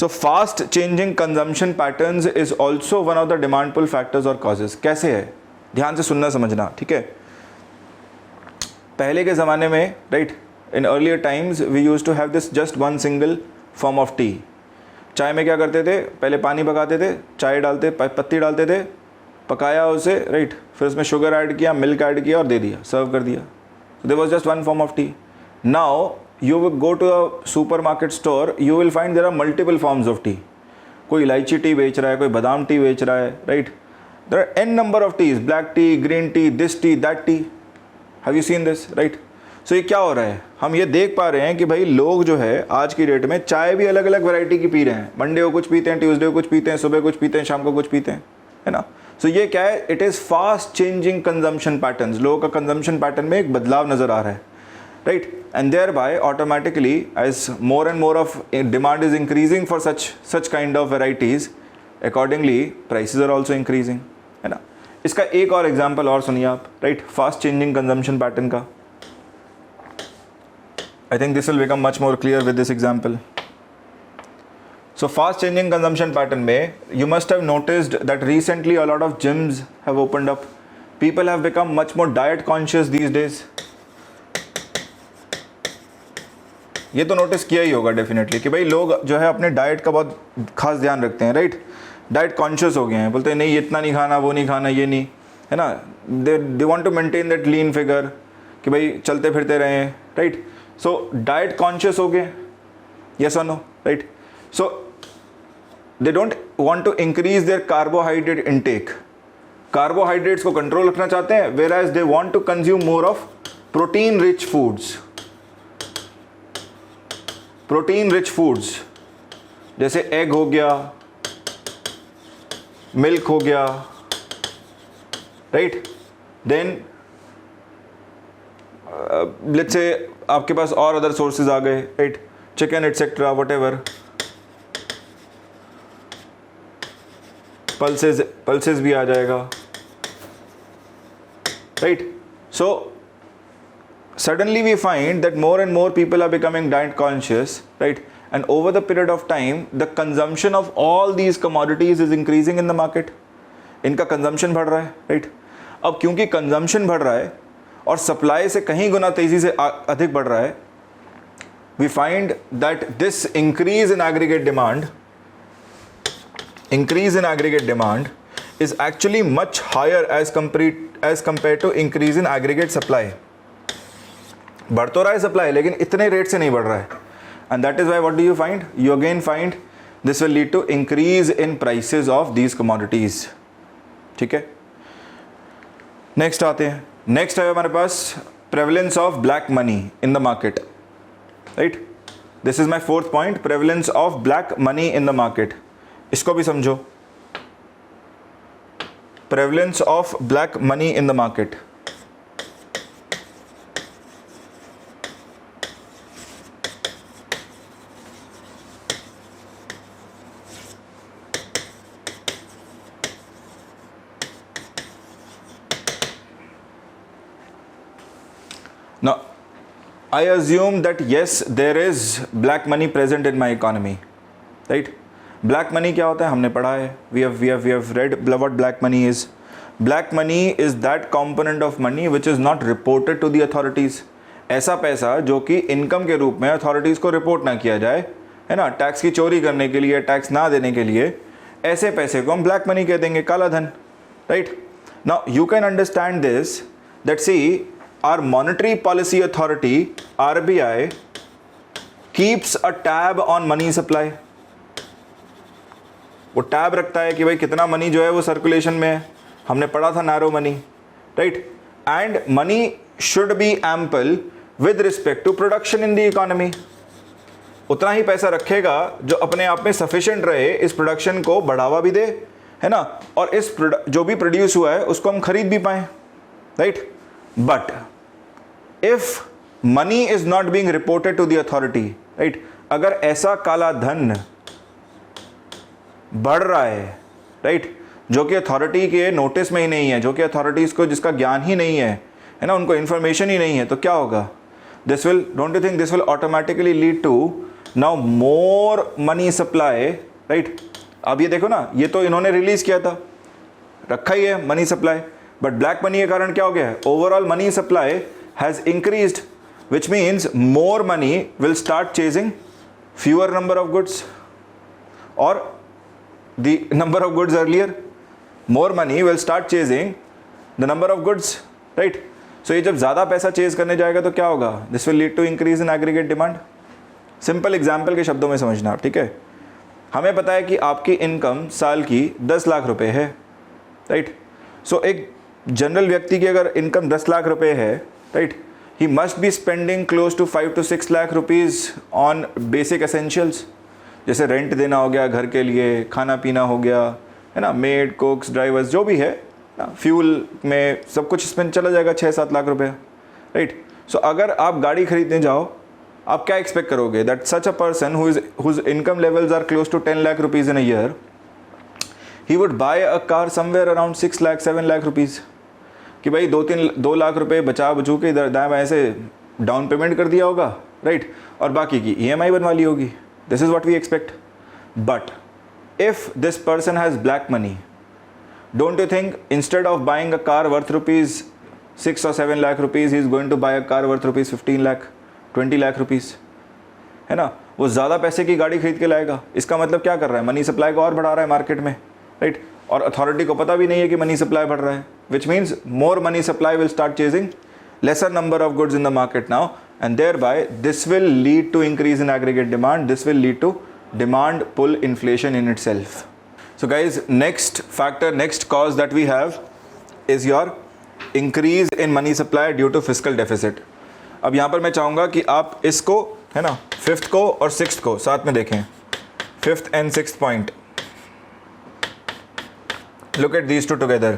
So fast changing consumption patterns is also one of the demand pull factors or causes. कैसे है? ध्यान से सुनना समझना, ठीक है? पहले के ज़माने में, right, in earlier times we used to have this just one single form of tea. चाय में क्या करते थे, पहले पानी पकाते थे, चाय डालते, पत्ती डालते थे, पकाया उसे, राइट, फिर उसमें शुगर ऐड किया, मिल्क ऐड किया और दे दिया, सर्व कर दिया. There was just one form of tea. Now you will go to a supermarket store, you will find there are multiple forms of tea. कोई इलायची टी बेच रहा है, कोई बादाम टी बेच रहा है, right. There are n number of teas, black tea, green tea, this tea, that tea. Have you seen this, right? So ये क्या हो रहा है, हम ये देख पा रहे हैं कि भाई लोग जो है आज की डेट में चाय भी अलग अलग वैरायटी की पी रहे हैं. मंडे को कुछ पीते हैं, ट्यूसडे को कुछ पीते हैं, सुबह कुछ पीते हैं, शाम को कुछ पीते हैं, है ना. सो ये क्या है, it is fast changing consumption patterns. लोगों का कंजम्पशन पैटर्न में एक बदलाव नज़र आ रहा है, right, and thereby automatically as more and more of demand is increasing for such kind of varieties, accordingly prices are also increasing, है ना. इसका एक और एग्जांपल और सुनिए आप, right, fast changing consumption pattern का. I think this will become much more clear with this example. So fast changing consumption pattern में you must have noticed that recently a lot of gyms have opened up. People have become much more diet conscious these days. ये तो notice किया ही होगा definitely कि भाई लोग जो है अपने डाइट का बहुत खास ध्यान रखते हैं, राइट. डाइट कॉन्शियस हो गए हैं, बोलते हैं नहीं इतना नहीं खाना, वो नहीं खाना, ये नहीं, है ना. They want to maintain that lean figure कि भाई चलते फिरते रहें, राइट. सो डाइट कॉन्शियस हो गए, यस और no, right. So they don't want to increase their carbohydrate intake. Carbohydrates को कंट्रोल रखना चाहते हैं, whereas they want to consume more of protein rich foods. Protein rich foods जैसे egg हो गया, मिल्क हो गया, राइट. देन लेट्स से आपके पास और अदर सोर्सेज आ गए, right, chicken etcetera, whatever, pulses भी आ जाएगा, right. So suddenly we find that more and more people are becoming diet conscious, right, and over the period of time the consumption of all these commodities is increasing in the market. इनका consumption बढ़ रहा है, right. अब क्योंकि consumption बढ़ रहा है और supply से कहीं गुना तेजी से अधिक बढ़ रहा है, we find that this increase in aggregate demand is actually much higher as compared to increase in aggregate supply. बढ़ तो रहा है सप्लाई, लेकिन इतने रेट से नहीं बढ़ रहा है. And that is why what do you find, you again find this will lead to increase in prices of these commodities. ठीक है, नेक्स्ट आते हैं. नेक्स्ट है हमारे पास prevalence of black money in the market, right. This is my fourth point, prevalence of black money in the market. इसको भी समझो, prevalence of black money in the market. Now, I assume that yes, there is black money present in my economy, right? Black money क्या होता है, हमने पढ़ा है. We have read what black money is. Black money is that component of money which is not reported to the authorities. ऐसा पैसा जो कि इनकम के रूप में अथॉरिटीज़ को रिपोर्ट ना किया जाए, है ना, टैक्स की चोरी करने के लिए, टैक्स ना देने के लिए, ऐसे पैसे को हम ब्लैक मनी कह देंगे, काला धन, right. Now you can understand this that see our monetary policy authority RBI keeps a tab on money supply. वो टैब रखता है कि भाई कितना मनी जो है वो सर्कुलेशन में है. हमने पढ़ा था narrow money, right. And money should be ample with respect to production in the economy. उतना ही पैसा रखेगा जो अपने आप में सफिशिएंट रहे, इस प्रोडक्शन को बढ़ावा भी दे, है ना, और इस जो भी प्रोड्यूस हुआ है उसको हम खरीद भी पाएँ, right. But if money is not being reported to the authority, right, अगर ऐसा काला धन बढ़ रहा है, राइट, जो कि अथॉरिटी के नोटिस में ही नहीं है, जो कि अथॉरिटीज़ को जिसका ज्ञान ही नहीं है ना, उनको इन्फॉर्मेशन ही नहीं है, तो क्या होगा, this will, don't you think this will automatically lead to now more money supply, right. अब ये देखो ना, ये तो इन्होंने रिलीज़ किया था, रखा ही है money supply, but black money के कारण क्या हो गया है, overall money supply has increased. which means more money will start chasing fewer number of goods or the number of goods earlier. More money will start chasing the number of goods, right? So ये जब ज़्यादा पैसा chase करने जाएगा तो क्या होगा? This will lead to increase in aggregate demand. Simple example के शब्दों में समझना, ठीक है? हमें पता है कि आपकी इनकम साल की 10 लाख रुपए है, राइट? सो एक जनरल व्यक्ति की अगर इनकम 10 लाख रुपए है, right, he must be spending close to 5 to 6 lakh rupees on basic essentials, जैसे रेंट देना हो गया घर के लिए, खाना पीना हो गया, है ना, मेड, कुक्स, ड्राइवर्स, जो भी है ना, फ्यूल में सब कुछ इसमें चला जाएगा 6-7 लाख रुपए, राइट? सो अगर आप गाड़ी खरीदने जाओ, आप क्या एक्सपेक्ट करोगे? That such a person whose income levels are close to 10 lakh rupees in a year, he would buy a car somewhere around 6 lakh 7 lakh rupees, कि भाई 2 लाख रुपए बचा बचू के इधर दाएँ बाएँ से डाउन पेमेंट कर दिया होगा, राइट, और बाकी की EMI बनवा ली होगी. This is what we expect. But if this person has black money, don't you think instead of buying a car worth rupees 6 or 7 lakh rupees, he is going to buy a car worth rupees 15 lakh 20 lakh rupees, है ना? वो ज़्यादा पैसे की गाड़ी खरीद के लाएगा. इसका मतलब क्या कर रहा है? मनी सप्लाई को और बढ़ा रहा है मार्केट में, राइट? और अथॉरिटी को पता भी नहीं है कि मनी सप्लाई बढ़ रहा है, विच means more money supply will start chasing lesser number of goods in the market now, and thereby this will lead to increase in aggregate demand. This will lead to demand pull inflation in itself. So guys, next factor, next cause that we have is your increase in money supply due to fiscal deficit. अब यहाँ पर मैं चाहूँगा कि आप इसको, है ना, 5th को और 6th को साथ में देखें. 5th and 6th point. Look at these two together.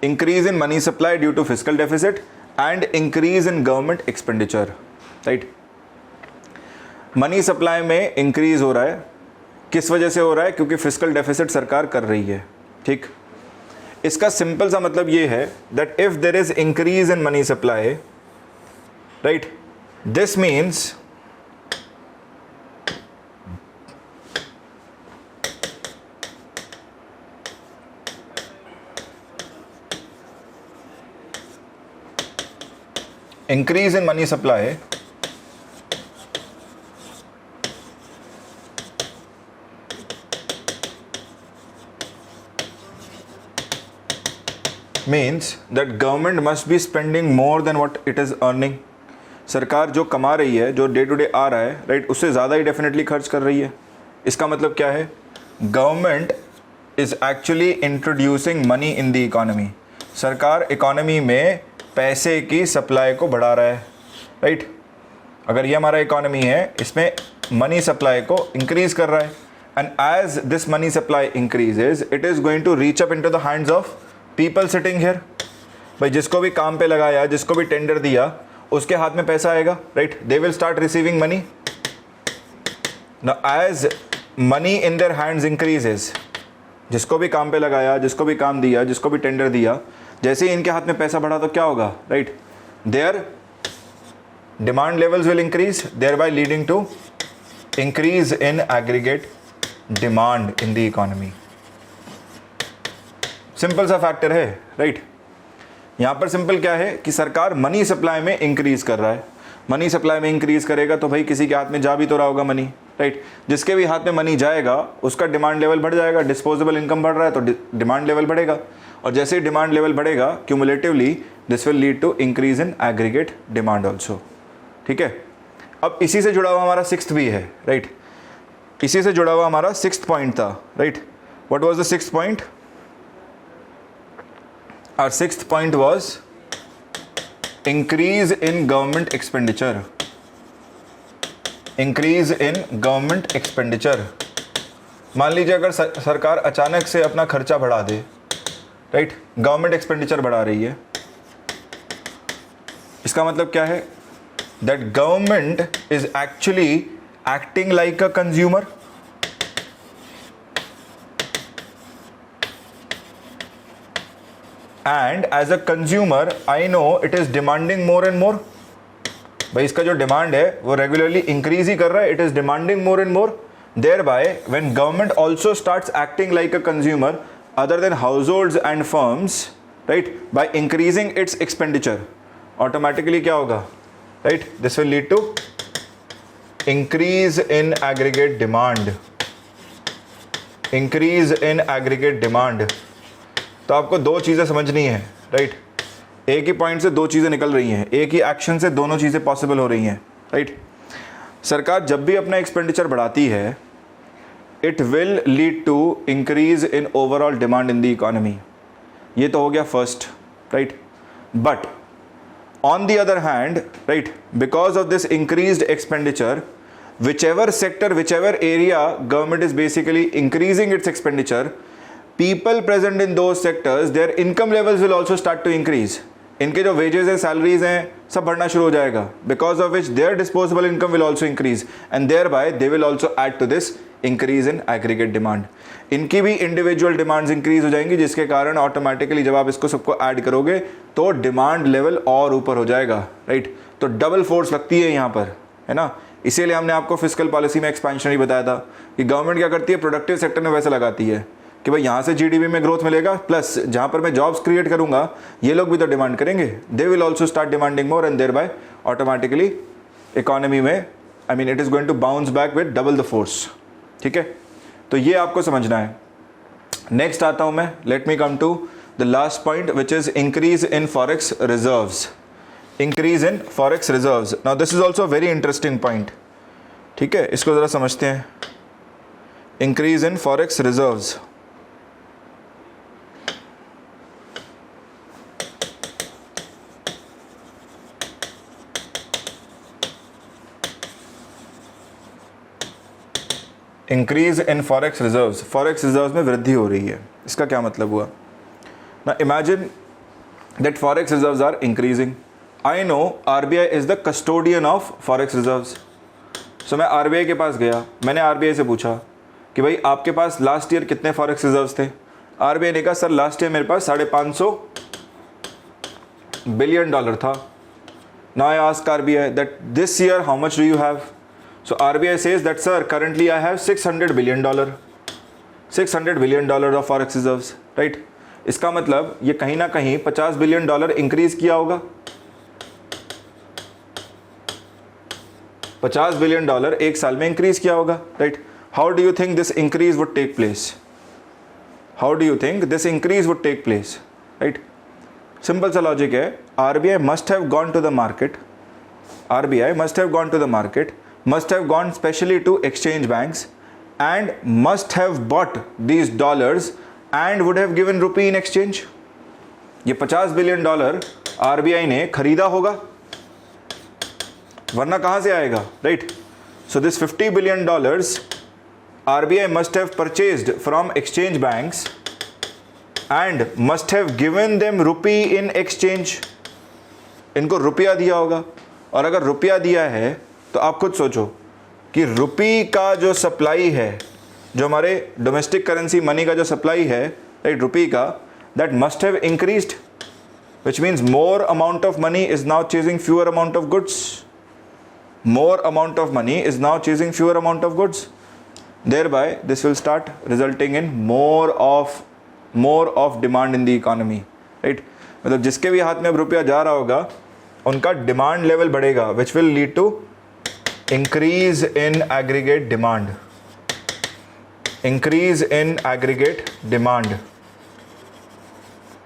Increase in money supply due to fiscal deficit and increase in government expenditure, right? Money supply में इंक्रीज हो रहा है. किस वजह से हो रहा है? क्योंकि फिस्कल डेफिसिट सरकार कर रही है, ठीक? इसका सिंपल सा मतलब ये है that if there is increase in money supply, right, this means increase in money supply means that government must be spending more than what it is earning. सरकार जो कमा रही है, जो डे टू डे आ रहा है, राइट, उससे ज़्यादा ही डेफिनेटली खर्च कर रही है. इसका मतलब क्या है? Government is actually introducing money in the economy. सरकार इकोनॉमी में पैसे की सप्लाई को बढ़ा रहा है, राइट? अगर ये हमारा इकोनॉमी है, इसमें मनी सप्लाई को इंक्रीज कर रहा है, and as this money supply increases it is going to reach up into the hands of people sitting here. भाई जिसको भी काम पे लगाया, जिसको भी टेंडर दिया, उसके हाथ में पैसा आएगा, right? They will start receiving money. Now as money in their hands increases, जिसको भी काम पे लगाया, जिसको भी काम दिया, जिसको भी टेंडर दिया, जैसे ही इनके हाथ में पैसा बढ़ा तो क्या होगा, right? Their demand levels will increase, thereby leading to increase in aggregate demand in the economy. Simple सा फैक्टर है, राइट? यहाँ पर सिंपल क्या है कि सरकार मनी सप्लाई में इंक्रीज कर रहा है. मनी सप्लाई में इंक्रीज करेगा तो भाई किसी के हाथ में जा भी तो रहा होगा मनी, राइट? जिसके भी हाथ में मनी जाएगा उसका डिमांड लेवल बढ़ जाएगा. डिस्पोजेबल इनकम बढ़ रहा है तो डिमांड लेवल बढ़ेगा, और जैसे ही डिमांड लेवल बढ़ेगा cumulatively this will lead to increase in aggregate demand also, ठीक है? अब इसी से जुड़ा हुआ हमारा 6th भी है, राइट? इसी से जुड़ा हुआ हमारा 6th पॉइंट था, right? What was the 6th point? Our 6th point was increase in government expenditure. Increase in government expenditure. मान लीजिए अगर सरकार अचानक से अपना खर्चा बढ़ा दे, राइट? गवर्नमेंट एक्सपेंडिचर बढ़ा रही है, इसका मतलब क्या है? That government is actually acting like a consumer. And as a consumer I know it is demanding more and more. भाई इसका जो डिमांड है वो रेगुलरली इंक्रीज ही कर रहा है. It is demanding more and more. Thereby when government also starts acting like a consumer other than households and firms, right, by increasing its expenditure, automatically क्या होगा? right? This will lead to increase in aggregate demand. Increase in aggregate demand. तो आपको दो चीज़ें समझनी है, right? एक ही point से दो चीज़ें निकल रही हैं, एक ही एक्शन से दोनों चीज़ें पॉसिबल हो रही हैं, राइट? सरकार जब भी अपना एक्सपेंडिचर बढ़ाती है, it will lead to increase in overall demand in the economy. ये तो हो गया first, right? But on the other hand, right, because of this increased expenditure, whichever sector, whichever area government is basically increasing its expenditure, people present in those sectors, their income levels will also start to increase. इनके जो wages हैं, salaries हैं, सब बढ़ना शुरू हो जाएगा, because of which their disposable income will also increase, and thereby they will also add to this increase in aggregate demand. इनकी भी इंडिविजुअल डिमांड्स इंक्रीज हो जाएंगी, जिसके कारण ऑटोमेटिकली जब आप इसको सबको ऐड करोगे तो डिमांड लेवल और ऊपर हो जाएगा, राइट? तो डबल फोर्स लगती है यहाँ पर, है ना? इसीलिए हमने आपको फिस्कल पॉलिसी में एक्सपेंशनरी बताया था कि गवर्नमेंट क्या करती है, प्रोडक्टिव सेक्टर में वैसे लगाती है कि भाई यहाँ से जीडीपी में ग्रोथ मिलेगा, प्लस जहाँ पर मैं जॉब्स क्रिएट करूँगा ये लोग भी तो डिमांड करेंगे, they will also start demanding more, and there bye automatically economy में I mean it is going to bounce back with double the force. ठीक है, तो ये आपको समझना है. नेक्स्ट आता हूँ मैं, let me come to the last point which is increase in forex reserves. Increase in forex reserves. Now this is also very interesting point. ठीक है, इसको ज़रा समझते हैं. Increase in forex reserves. Increase in forex reserves. Forex reserves में वृद्धि हो रही है, इसका क्या मतलब हुआ ना? Imagine that forex reserves are increasing. I know RBI is the custodian of forex reserves. So मैं आरबीआई के पास गया, मैंने आरबीआई से पूछा कि भाई आपके पास लास्ट ईयर कितने फॉरेक्स रिजर्व्स थे? आरबीआई ने कहा सर लास्ट ईयर मेरे पास $550 बिलियन था. Now I ask RBI that this year how much do you have? So RBI says that sir currently I have $600 billion of forex reserves, right? इसका मतलब ये कहीं ना कहीं $50 बिलियन इंक्रीज किया होगा. $50 बिलियन एक साल में इंक्रीज किया होगा, right? How do you think this increase would take place? How do you think this increase would take place, right? Simple सा लॉजिक है. RBI must have gone to the market. RBI must have gone to the market, must have gone specially to exchange banks and must have bought these dollars and would have given rupee in exchange. ये $50 billion RBI ने खरीदा होगा, वरना कहाँ से आएगा, right? So this $50 billion RBI must have purchased from exchange banks and must have given them rupee in exchange. इनको रुपया दिया होगा, और अगर रुपया दिया है तो आप खुद सोचो कि रुपी का जो सप्लाई है, जो हमारे डोमेस्टिक करेंसी मनी का जो सप्लाई है, राइट, रुपी का, that must have increased, which means more amount of money is now chasing fewer amount of goods. More amount of money is now chasing fewer amount of goods. Thereby this will start resulting in more of demand in the economy, right? मतलब जिसके भी हाथ में अब रुपया जा रहा होगा उनका डिमांड लेवल बढ़ेगा, which will lead to increase in aggregate demand. Increase in aggregate demand.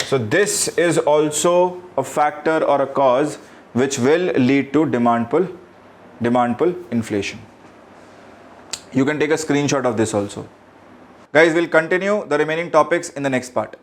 So this is also a factor or a cause which will lead to demand pull inflation. You can take a screenshot of this also. Guys, we'll continue the remaining topics in the next part.